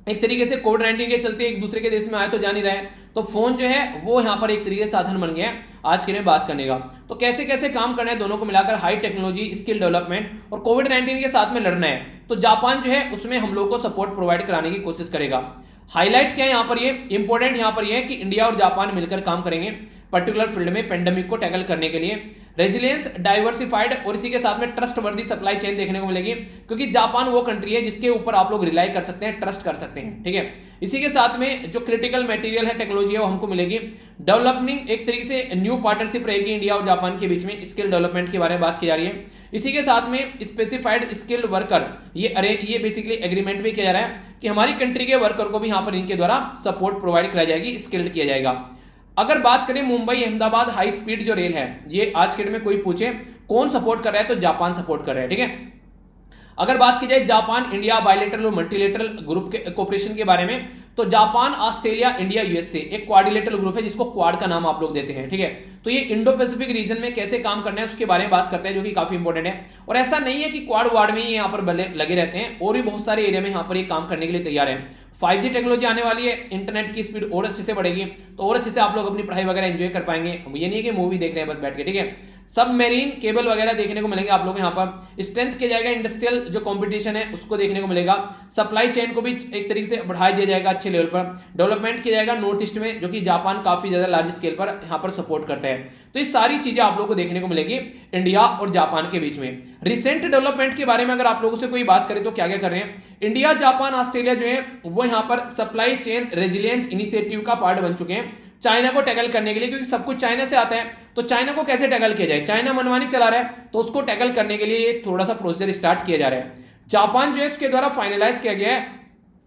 एक तरीके से कोविड-19 के चलते एक दूसरे के देश में आए तो जा नहीं रहे, तो फोन जो है वो यहाँ पर एक तरीके से साधन बन गया है आज के लिए बात करने का। तो कैसे कैसे काम करना है दोनों को मिलाकर, हाई टेक्नोलॉजी, स्किल डेवलपमेंट और कोविड-19 के साथ में लड़ना है, तो जापान जो है उसमें हम लोग को सपोर्ट प्रोवाइड कराने की कोशिश करेगा। हाईलाइट क्या है यहाँ पर, ये इंपॉर्टेंट यहाँ पर ये है कि इंडिया और जापान मिलकर काम करेंगे पर्टिकुलर फील्ड में पेंडेमिक को टैकल करने के लिए। रेजिलियंस, डाइवर्सिफाइड और इसी के साथ में ट्रस्ट वर्दी सप्लाई चेन देखने को मिलेगी, क्योंकि जापान वो कंट्री है जिसके ऊपर आप लोग रिलाई कर सकते हैं, ट्रस्ट कर सकते हैं। ठीक है, इसी के साथ में जो क्रिटिकल मटेरियल है, टेक्नोलॉजी है, वो हमको मिलेगी। डेवलपमेंट एक तरीके से न्यू पार्टनरशिप रहेगी इंडिया और जापान के बीच में, स्किल डेवलपमेंट के बारे में बात की जा रही है। इसी के साथ में स्पेसिफाइड स्किल्ड वर्कर, ये बेसिकली एग्रीमेंट भी किया जा रहा है कि हमारी कंट्री के वर्कर को भी यहाँ पर इनके द्वारा सपोर्ट प्रोवाइड कराई जाएगी, स्किल्ड किया जाएगा। अगर बात करें मुंबई अहमदाबाद हाई स्पीड जो रेल है, ये आज के डेट में कोई पूछे कौन सपोर्ट कर रहा है तो जापान सपोर्ट कर रहा है। ठीक है, अगर बात की जाए जापान इंडिया बायलैटरल और मल्टीलेटरल ग्रुप के कोऑपरेशन के बारे में, तो जापान, ऑस्ट्रेलिया, इंडिया, यूएसए एक क्वाड्रिलेटरल ग्रुप है जिसको क्वाड का नाम आप लोग देते हैं। ठीक है, तो ये इंडो पैसिफिक रीजन में कैसे काम करना है उसके बारे में बात करते हैं, जो कि काफी इंपॉर्टेंट है। और ऐसा नहीं है कि क्वाड वार्ड में ही यहाँ पर लगे रहते हैं, और भी बहुत सारे एरिया में यहाँ पर ये काम करने के लिए तैयार है। 5G टेक्नोलॉजी आने वाली है, इंटरनेट की स्पीड और अच्छे से बढ़ेगी, तो और अच्छे से आप लोग अपनी पढ़ाई वगैरह एंजॉय कर पाएंगे। ये नहीं कि मूवी देख रहे हैं बस बैठ के। ठीक है, सबमरीन केबल वगैरह देखने को मिलेंगे आप लोग यहाँ पर। स्ट्रेंथ किया जाएगा, इंडस्ट्रियल जो कंपटीशन है उसको देखने को मिलेगा। सप्लाई चेन को भी एक तरीके से बढ़ा दिया जाएगा अच्छे लेवल पर। डेवलपमेंट किया जाएगा नॉर्थ ईस्ट में, जो कि जापान काफी ज्यादा लार्ज स्केल पर यहाँ पर सपोर्ट करता है। तो ये सारी चीजें आप लोग को देखने को मिलेगी इंडिया और जापान के बीच में। रिसेंट डेवलपमेंट के बारे में अगर आप लोगों से कोई बात करें तो क्या क्या कर रहे हैं, इंडिया, जापान, ऑस्ट्रेलिया जो है वो यहाँ पर सप्लाई चेन रेजिलिएंट इनिशिएटिव का पार्ट बन चुके हैं चाइना को टैकल करने के लिए, क्योंकि सब कुछ चाइना से आता है। तो चाइना को कैसे टैकल किया जाए, चाइना मनमानी चला रहा है, तो उसको टैकल करने के लिए ये थोड़ा सा प्रोसीजर स्टार्ट किया जा रहा है। जापान जो है उसके द्वारा फाइनलाइज किया गया है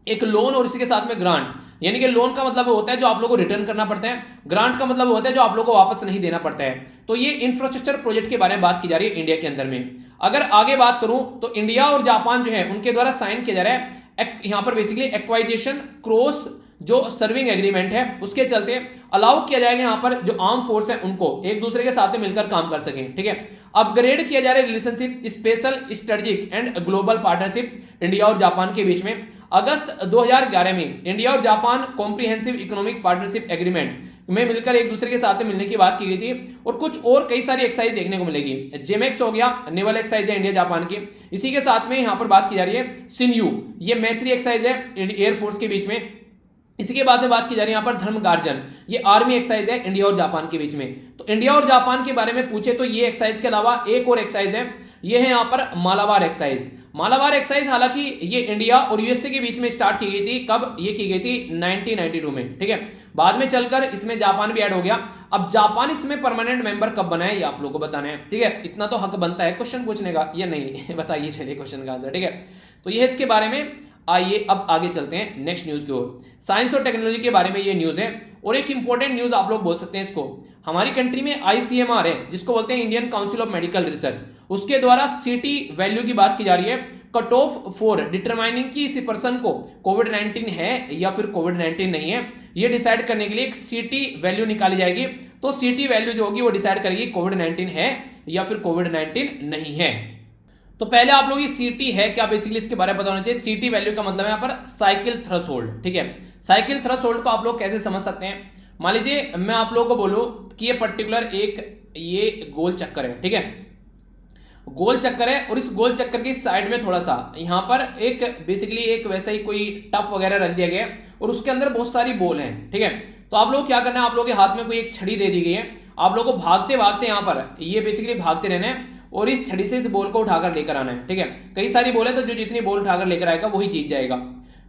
एक लोन और इसी के साथ में ग्रांट, यानी कि लोन का मतलब होता है जो आप लोगों को रिटर्न करना पड़ता है, ग्रांट का मतलब होता है जो आप लोगों को वापस नहीं देना पड़ता है। तो ये इंफ्रास्ट्रक्चर प्रोजेक्ट के बारे में बात की जा रही है इंडिया के अंदर में। अगर आगे बात करूं तो इंडिया और जापान जो है उनके द्वारा साइन किया जा रहा है यहां पर बेसिकली एक्वाइजेशन क्रॉस जो सर्विंग एग्रीमेंट है, उसके चलते अलाउ किया जाएगा यहां पर जो आर्म फोर्स है उनको एक दूसरे के साथ में मिलकर काम कर सकें। ठीक है, अपग्रेड किया जा रहा है relationship, special strategic and global partnership India और जापान के बीच में। अगस्त 2011 में इंडिया और Japan comprehensive economic partnership agreement में मिलकर एक दूसरे के साथ मिलने की बात की गई थी, और कुछ और कई सारी एक्सरसाइज देखने को मिलेगी। जेमेक्स हो गया, नेवल एक्सरसाइज है इंडिया जापान की। इसी के साथ में यहां पर बात की जा रही है सिन्यू, ये मैत्री एक्सरसाइज है एयरफोर्स के बीच में। इसी के बाद में बात की जा रही है यहाँ पर धर्म गार्जन, ये आर्मी एक्सरसाइज है इंडिया और जापान के बीच में। तो इंडिया और जापान के बारे में पूछे तो ये एक्सरसाइज के अलावा एक और एक्सरसाइज है, ये है यहाँ पर मालाबार एक्सरसाइज। मालाबार एक्सरसाइज हालांकि ये इंडिया और यूएसए के बीच में स्टार्ट की गई थी, कब ये की गई थी 1992 में। ठीक है, बाद में चलकर इसमें जापान भी ऐड हो गया। अब जापान इसमें परमानेंट मेंबर कब बना है ये आप लोगों को बताना है। ठीक है, इतना तो हक बनता है क्वेश्चन पूछने का, ये नहीं बताइए चलिए क्वेश्चन का आंसर। ठीक है, तो ये इसके बारे में। आइए अब आगे चलते हैं नेक्स्ट न्यूज की ओर। साइंस और टेक्नोलॉजी के बारे में ये न्यूज है, और एक इंपॉर्टेंट न्यूज आप लोग बोल सकते हैं इसको, हमारी कंट्री में ICMR है जिसको बोलते हैं Indian council of medical research, उसके द्वारा CT वैल्यू की बात की जा रही है, कट ऑफ फॉर डिटरमाइनिंग की इसी पर्सन को कोविड-19 है या फिर कोविड-19 नहीं है, ये डिसाइड करने के लिए एक CT वैल्यू निकाली जाएगी। तो CT वैल्यू जो होगी वो डिसाइड करेगी कोविड-19 है या फिर कोविड-19 नहीं है। तो पहले आप लोग ये CT है क्या, बेसिकली इसके बारे में पता होना चाहिए। CT वैल्यू का मतलब है यहाँ पर साइकिल थ्रेशोल्ड, ठीक है। साइकिल थ्रेशोल्ड को आप लोग कैसे समझ सकते हैं, मान लीजिए मैं आप लोगों को बोलूं कि ये पर्टिकुलर एक ये गोल चक्कर है, ठीक है, गोल चक्कर है, और इस गोल चक्कर की साइड में थोड़ा सा यहां पर एक बेसिकली एक वैसा ही कोई टप वगैरह रख दिया गया है और उसके अंदर बहुत सारी बॉल हैं, ठीक है। तो आप लोग क्या करना है, आप लोगों के हाथ में कोई एक छड़ी दे दी गई है, आप लोगों को भागते भागते यहां पर ये बेसिकली भागते रहना है और इस छड़ी से इस बॉल को उठाकर लेकर आना है, ठीक है। कई सारी बॉल है तो जो जितनी बॉल उठाकर लेकर आएगा वही जीत जाएगा।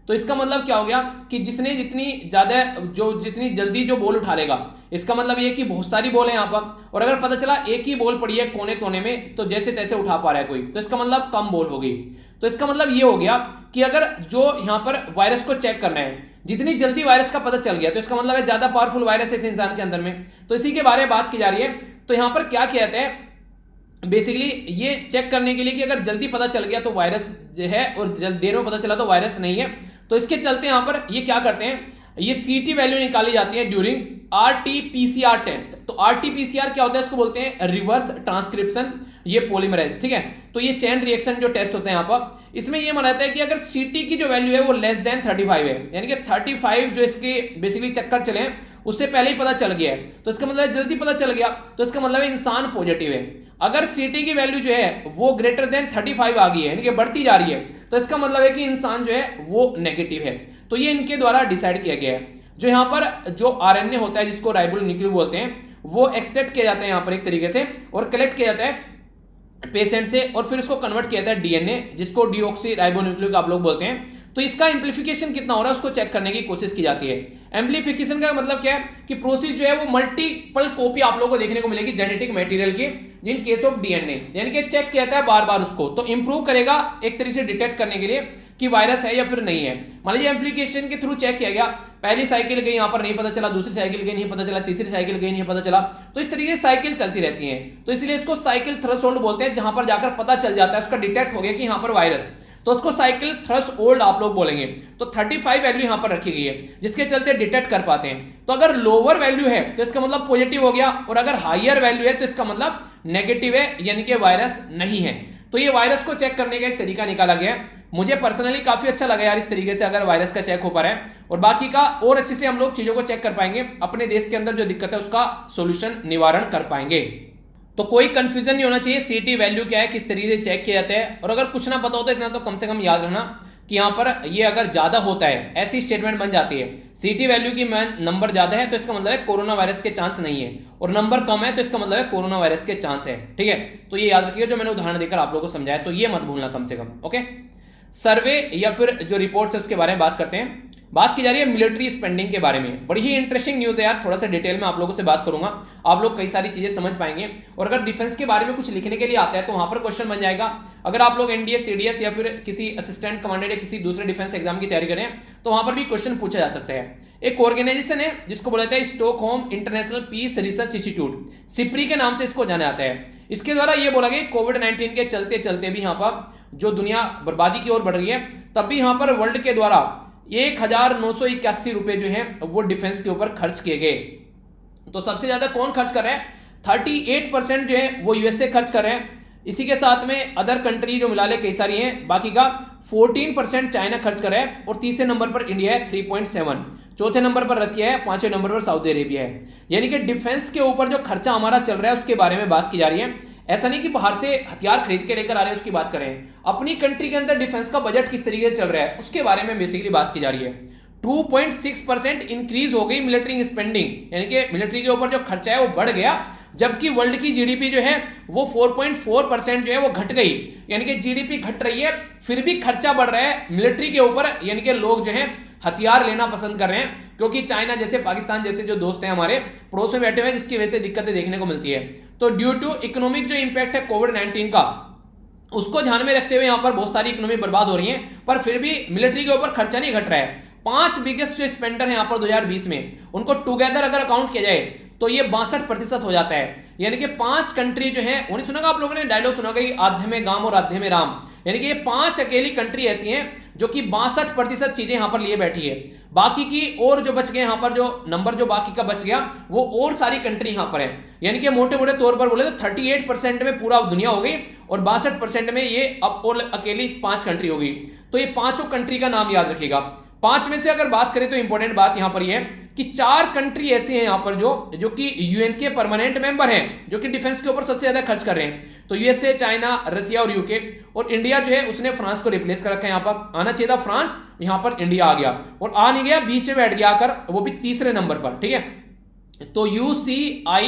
तो इसका मतलब क्या हो गया कि जिसने जितनी जल्दी जो बॉल उठा लेगा, इसका मतलब ये कि बहुत सारी बॉल है यहाँ पर, और अगर पता चला एक ही बॉल पड़ी है कोने कोने में तो जैसे तैसे उठा पा रहा है कोई, तो इसका मतलब कम बॉल हो गई। तो इसका मतलब ये हो गया कि अगर जो यहाँ पर वायरस को चेक करना है, जितनी जल्दी वायरस का पता चल गया तो इसका मतलब है ज्यादा पावरफुल वायरस है इस इंसान के अंदर में। तो इसी के बारे में बात की जा रही है। तो यहाँ पर क्या किया जाता है, बेसिकली ये चेक करने के लिए कि अगर जल्दी पता चल गया तो वायरस जो है और देर में पता चला तो वायरस नहीं है, तो इसके चलते यहां पर ये क्या करते हैं, ये CT वैल्यू निकाली जाती है ड्यूरिंग RT-PCR टेस्ट। तो RT-PCR क्या होता है, इसको बोलते हैं रिवर्स ट्रांसक्रिप्शन ये पॉलीमरेज, ठीक है। तो ये चेन रिएक्शन जो टेस्ट होते हैं यहाँ पर, इसमें ये माना जाता है कि अगर CT की जो वैल्यू है वो लेस देन 35 है, यानी कि 35 जो इसके बेसिकली चक्कर चले उससे पहले ही पता चल गया है, तो इसका मतलब जल्दी पता चल गया तो इसका मतलब इंसान पॉजिटिव है। अगर CT की वैल्यू जो है वो ग्रेटर देन 35 आ गई है, यानी कि बढ़ती जा रही है, तो इसका मतलब है कि इंसान जो है वो नेगेटिव है। तो ये इनके द्वारा डिसाइड किया गया है। जो यहाँ पर जो RNA होता है जिसको राइबोन्यूक्लिक बोलते हैं, वो एक्सट्रैक्ट किया जाता है यहाँ पर एक तरीके से और कलेक्ट किया जाता है पेशेंट से, और फिर उसको कन्वर्ट किया जाता है DNA जिसको डीऑक्सी राइबोन्यूक्लिक आप लोग बोलते हैं। तो इसका एम्प्लीफिकेशन कितना हो रहा है उसको चेक करने की कोशिश की जाती है। एम्प्लीफिकेशन का मतलब क्या है कि प्रोसेस जो है वो मल्टीपल कॉपी आप लोगों को देखने को मिलेगी जेनेटिक मटेरियल की, जिन केस ऑफ DNA, यानी कि चेक किया जाता है बार बार उसको, तो इंप्रूव करेगा एक तरीके से डिटेक्ट करने के लिए कि वायरस है या फिर नहीं है। मान लीजिए एम्प्लीफिकेशन के थ्रू चेक किया गया, पहली साइकिल गई यहाँ पर नहीं पता चला, दूसरी साइकिल गई नहीं पता चला, तीसरी साइकिल गई नहीं पता चला, तो इस तरीके से साइकिल चलती रहती है। तो इसलिए इसको साइकिल थ्रेशोल्ड बोलते हैं, जहां पर जाकर पता चल जाता है उसका डिटेक्ट हो गया कि यहाँ पर वायरस, तो उसको साइकिल थ्रेशोल्ड आप लोग बोलेंगे। तो 35 वैल्यू यहां पर रखी गई है जिसके चलते डिटेक्ट कर पाते हैं। तो अगर लोअर वैल्यू है तो इसका मतलब पॉजिटिव हो गया, और अगर हायर वैल्यू है तो इसका मतलब नेगेटिव है, यानी कि वायरस नहीं है। तो ये वायरस को चेक करने का एक तरीका निकाला गया है। मुझे पर्सनली काफी अच्छा लगा यार इस तरीके से अगर वायरस का चेक हो पा रहा है, और बाकी का और अच्छे से हम लोग चीजों को चेक कर पाएंगे, अपने देश के अंदर जो दिक्कत है उसका सोल्यूशन निवारण कर पाएंगे। तो कोई कंफ्यूजन नहीं होना चाहिए, CT वैल्यू क्या है, किस तरीके से चेक किया जाता है, और अगर कुछ ना पता हो तो इतना तो कम से कम याद रखना कि यहाँ पर ये अगर ज्यादा होता है, ऐसी स्टेटमेंट बन जाती है CT वैल्यू की नंबर ज्यादा है तो इसका मतलब है कोरोना वायरस के चांस नहीं है, और नंबर कम है तो इसका मतलब है कोरोना वायरस के चांस है, ठीक है। तो ये याद रखिएगा, जो मैंने उदाहरण देकर आप लोगों को समझाया, तो ये मत भूलना कम से कम, ओके। सर्वे या फिर जो रिपोर्ट्स है उसके बारे में बात करते हैं। बात की जा रही है मिलिट्री स्पेंडिंग के बारे में। बड़ी ही इंटरेस्टिंग न्यूज़ है यार, थोड़ा सा डिटेल में आप लोगों से बात करूंगा, आप लोग कई सारी चीजें समझ पाएंगे। और अगर डिफेंस के बारे में कुछ लिखने के लिए आता है तो वहां पर क्वेश्चन बन जाएगा। अगर आप लोग NDA CDS या फिर किसी असिस्टेंट कमांडेंट या किसी दूसरे डिफेंस एग्जाम की तैयारी करें तो वहां पर भी क्वेश्चन पूछा जा सकता है। एक ऑर्गेनाइजेशन है जिसको बोला जाता है Stockholm International Peace Research Institute, SIPRI के नाम से इसको जाना जाता है। इसके द्वारा ये बोला गया कोविड-19 के चलते चलते भी यहाँ पर जो दुनिया बर्बादी की ओर बढ़ रही है, तब भी यहाँ पर वर्ल्ड के द्वारा 1981 रुपए जो है वो डिफेंस के ऊपर खर्च किए गए। तो सबसे ज्यादा कौन खर्च कर रहे हैं, 38% जो है वो USA खर्च कर रहे हैं। इसी के साथ में अदर कंट्री जो मिला ले कई सारी हैं, बाकी का 14% चाइना खर्च कर रहा है, और तीसरे नंबर पर इंडिया है 3.7, चौथे नंबर पर रसिया है, पांचवें नंबर पर सऊदी अरेबिया है। यानी कि डिफेंस के ऊपर जो खर्चा हमारा चल रहा है उसके बारे में बात की जा रही है। ऐसा नहीं कि बाहर से हथियार खरीद के लेकर आ रहे हैं उसकी बात करें, अपनी कंट्री के अंदर डिफेंस का बजट किस तरीके से चल रहा है उसके बारे में बेसिकली बात की जा रही है। 2.6% इंक्रीज हो गई मिलिट्री स्पेंडिंग, यानी कि मिलिट्री के ऊपर जो खर्चा है वो बढ़ गया, जबकि वर्ल्ड की GDP जो है वो 4.4% जो है वो घट गई। यानी कि GDP घट रही है फिर भी खर्चा बढ़ रहा है मिलिट्री के ऊपर, यानी कि लोग जो है हथियार लेना पसंद कर रहे हैं, क्योंकि चाइना जैसे, पाकिस्तान जैसे जो दोस्त हैं हमारे पड़ोस में बैठे हुए हैं, जिसकी वजह से दिक्कतें देखने को मिलती है। तो ड्यू टू इकोनॉमिक जो इंपैक्ट है कोविड-19 का, उसको ध्यान में रखते हुए यहाँ पर बहुत सारी इकोनॉमी बर्बाद हो रही है, पर फिर भी मिलिट्री के ऊपर खर्चा नहीं घट रहा है। 5 बिगेस्ट जो स्पेंडर है यहाँ पर 2020 में, उनको टुगेदर अगर अकाउंट किया जाए तो ये 62% हो जाता है। यानी कि 5 कंट्री जो है, उन्हें सुना आप लोगों ने डायलॉग सुना कि आधे में गांव और आधे में राम, यानी कि ये 5 अकेली कंट्री ऐसी हैं जो कि 62% चीजें यहां पर लिए बैठी है। बाकी की और जो बच गए यहां पर जो नंबर जो बाकी का बच गया वो और सारी कंट्री यहां पर है। यानी कि मोटे मोटे तौर पर बोले तो 38% में पूरा दुनिया हो गई और 62% में ये अब और अकेली 5 कंट्री हो गई। तो ये 5 कंट्री का नाम याद रखिएगा। 5 में से अगर बात करें तो इंपॉर्टेंट बात यहां पर ये है कि 4 कंट्री ऐसी हैं यहां पर जो कि यूएन के परमानेंट मेंबर हैं, जो कि डिफेंस के ऊपर सबसे ज्यादा खर्च कर रहे हैं। तो यूएसए, चाइना, रसिया और यूके। और इंडिया जो है उसने फ्रांस को रिप्लेस कर रखा है। यहां पर आना चाहिए था फ्रांस, यहां पर इंडिया आ गया और आ नहीं गया, बीच में बैठ गया आकर, वो भी तीसरे नंबर पर। ठीक है, तो UCIRU।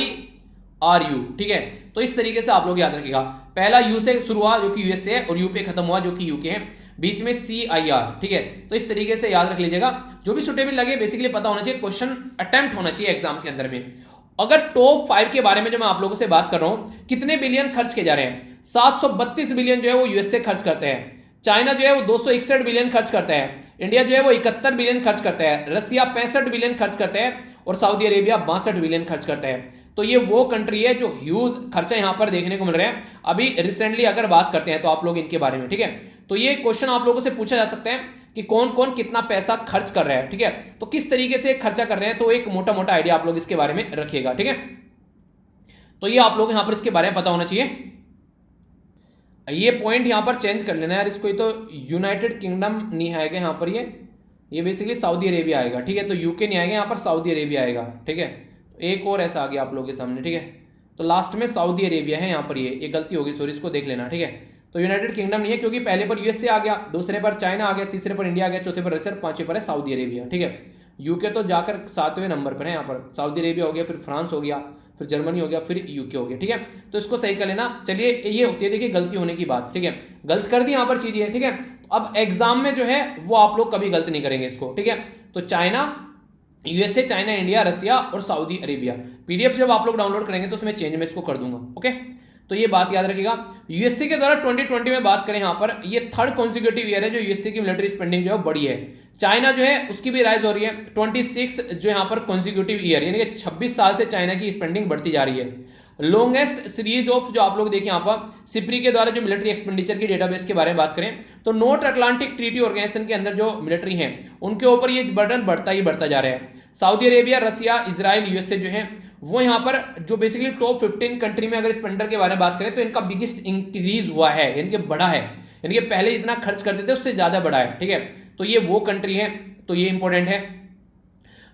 ठीक है, तो इस तरीके से आप लोग याद रखिएगा। पहला यू से शुरू हुआ जो कि यूएसए है और यू पे खत्म हुआ जो कि यूके है, बीच में CIR। ठीक है, तो इस तरीके से याद रख लीजिएगा। जो भी सुटेबल लगे बेसिकली पता होना चाहिए, क्वेश्चन अटेम्प्ट होना चाहिए एग्जाम के अंदर में। अगर टॉप 5 के बारे में जो मैं आप लोगों से बात कर रहा हूं, कितने बिलियन खर्च किए जा रहे हैं? 732 बिलियन जो है वो यूएसए खर्च करते हैं, चाइना जो है वो 261 बिलियन खर्च करता है, इंडिया जो है वो 71 बिलियन खर्च करता है, रसिया 65 बिलियन खर्च करता है और सऊदी अरेबिया 62 बिलियन खर्च करता है। तो ये वो कंट्री है जो ह्यूज खर्चा यहां पर देखने को मिल रहा है। अभी रिसेंटली अगर बात करते हैं तो आप लोग इनके बारे में। ठीक है, तो ये क्वेश्चन आप लोगों से पूछा जा सकता है कि कौन कौन कितना पैसा खर्च कर रहा है। ठीक है, तो किस तरीके से खर्चा कर रहे हैं, तो एक मोटा मोटा आइडिया आप लोग इसके बारे में रखिएगा। ठीक है, तो ये आप लोग यहां पर इसके बारे में पता होना चाहिए। ये पॉइंट यहां पर चेंज कर लेना यार इसको, तो यूनाइटेड किंगडम नहीं आएगा यहां पर, ये बेसिकली सऊदी अरेबिया आएगा। ठीक है, तो यूके नहीं आएगा यहां पर, सऊदी अरेबिया आएगा। ठीक है, एक और ऐसा आ गया आप लोगों के सामने। ठीक है, तो लास्ट में सऊदी अरेबिया है यहां पर, ये गलती होगी, सॉरी, इसको देख लेना। ठीक है, तो यूनाइटेड किंगडम नहीं है क्योंकि पहले पर यूएसए आ गया, दूसरे पर चाइना आ गया, तीसरे पर इंडिया आ गया, चौथे पर रशिया, पांचवें पर है सऊदी अरेबिया। ठीक है, यूके तो जाकर 7वें नंबर पर है यहाँ पर, सऊदी अरेबिया हो गया, फिर फ्रांस हो गया, फिर जर्मनी हो गया, फिर यूके हो गया। ठीक है, तो इसको सही कर लेना। चलिए, ये होती है देखिए गलती होने की बात। ठीक है, गलत कर दी यहाँ पर चीजें। ठीक है, अब एग्जाम में जो है वो आप लोग कभी गलत नहीं करेंगे इसको। ठीक है, तो चाइना, यूएसए, चाइना, इंडिया, रसिया और सऊदी अरेबिया। पीडीएफ जब आप लोग डाउनलोड करेंगे तो उसमें चेंज मैं इसको कर दूंगा। ओके, तो ये बात याद रखिएगा। यूएसए के द्वारा 2020 में बात करें यहां पर, ये 3rd कॉन्सिक्यूटिव ईयर है जो यूएसए की मिलिट्री स्पेंडिंग जो है बड़ी है। चाइना जो है उसकी भी राइज हो रही है, 26 जो यहां पर कॉन्सिक्यूटिव ईयर, यानी कि 26 साल से चाइना की स्पेंडिंग बढ़ती जा रही है। लॉन्गेस्ट सीरीज ऑफ जो आप लोग देखें यहां पर सिप्री के द्वारा जो मिलिट्री एक्सपेंडिचर की डेटाबेस के बारे में बात करें तो नॉर्थ अटलांटिक ट्रीटी ऑर्गेनाइजेशन के अंदर जो मिलिट्री है उनके ऊपर ये बर्डन बढ़ता ही बढ़ता जा रहा है। सऊदी अरेबिया, रसिया, इजराइल, यूएसए जो है वो यहां पर जो बेसिकली टॉप 15 कंट्री में अगर स्पेंडर के बारे में बात करें तो इनका बिगेस्ट इंक्रीज हुआ है, यानी कि बढ़ा है, यानी कि पहले जितना खर्च करते थे उससे ज्यादा बढ़ा है। ठीक है, तो ये वो कंट्री है, तो ये इंपॉर्टेंट है।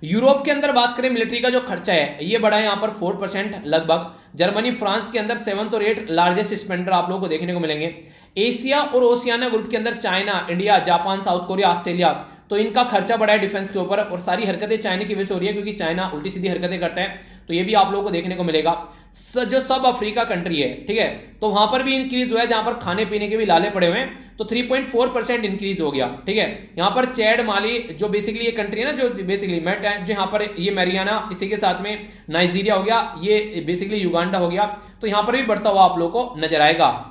यूरोप के अंदर बात करें मिलिट्री का जो खर्चा है ये बढ़ा है यहां पर 4% लगभग। जर्मनी, फ्रांस के अंदर 7th और 8th लार्जेस्ट स्पेंडर आप लोगों को देखने को मिलेंगे। एशिया और ओशियाना ग्रुप के अंदर China, India, Japan, south Korea, Australia, तो इनका खर्चा बढ़ा है डिफेंस के ऊपर और सारी हरकतें चाइना की वजह से हो रही है क्योंकि चाइना उल्टी सीधी हरकतें करता है, तो ये भी आप लोगों को देखने को मिलेगा। जो सब अफ्रीका कंट्री है, ठीक है, तो वहां पर भी इंक्रीज हुआ है जहां पर खाने पीने के भी लाले पड़े हुए हैं, तो 3.4% इंक्रीज हो गया। ठीक है, यहां पर चैड, माली जो बेसिकली ये कंट्री है ना, जो बेसिकली जो यहां पर ये मैरियाना, इसी के साथ में नाइजीरिया हो गया, ये बेसिकली युगांडा हो गया, तो यहां पर भी बढ़ता हुआ आप लोगों को नजर आएगा।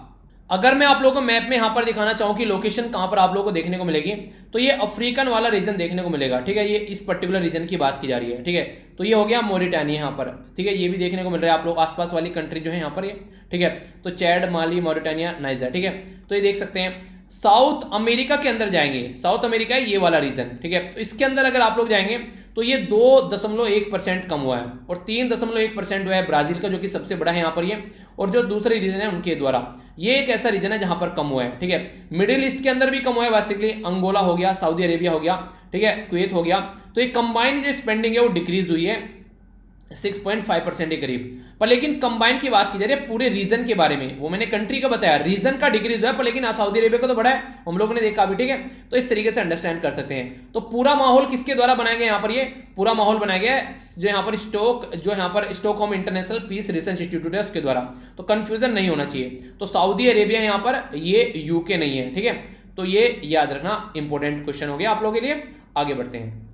अगर मैं आप लोगों को मैप में यहां पर दिखाना चाहूं कि लोकेशन कहां पर आप लोगों को देखने को मिलेगी, तो ये अफ्रीकन वाला रीजन देखने को मिलेगा। ठीक है, ये इस पर्टिकुलर रीजन की बात की जा रही है। ठीक है, तो ये हो गया मॉरिटानिया यहां पर। ठीक है, ये भी देखने को मिल रहा है आप लोग, आसपास वाली कंट्री जो है यहां पर ये। ठीक है, तो चैड, माली, मॉरिटानिया, नाइजर। ठीक है, तो ये देख सकते हैं। साउथ अमेरिका के अंदर जाएंगे, साउथ अमेरिका है ये वाला रीजन। ठीक है, तो इसके अंदर अगर आप लोग जाएंगे तो ये 2.1% कम हुआ है और 3.1% हुआ है ब्राजील का, जो कि सबसे बड़ा है यहाँ पर ये, और जो दूसरे रीजन है उनके द्वारा ये एक ऐसा रीजन है जहां पर कम हुआ है। ठीक है, मिडिल ईस्ट के अंदर भी कम हुआ है, बेसिकली अंगोला हो गया, सऊदी अरेबिया हो गया, ठीक है, कुवैत हो गया, तो ये कंबाइंड जो स्पेंडिंग है वो डिक्रीज हुई है 6.5% के करीब। पर लेकिन कंबाइन की बात की जा रही है पूरे रीजन के बारे में, वो मैंने कंट्री का बताया, रीजन का डिक्रीज हुआ है, पर लेकिन सऊदी अरेबिया को तो बढ़ा है, हम लोगों ने देखा अभी। ठीक है, तो इस तरीके से अंडरस्टैंड कर सकते हैं। तो पूरा माहौल किसके द्वारा बनाया गया यहाँ पर, ये पूरा माहौल बनाया गया है जो यहाँ पर Stockholm International Peace Research Institute है उसके द्वारा, तो कंफ्यूजन नहीं होना चाहिए। तो सऊदी अरेबिया यहाँ पर, ये यूके नहीं है। ठीक है, तो ये याद रखना, इंपॉर्टेंट क्वेश्चन हो गया आप लोगों के लिए। आगे बढ़ते हैं।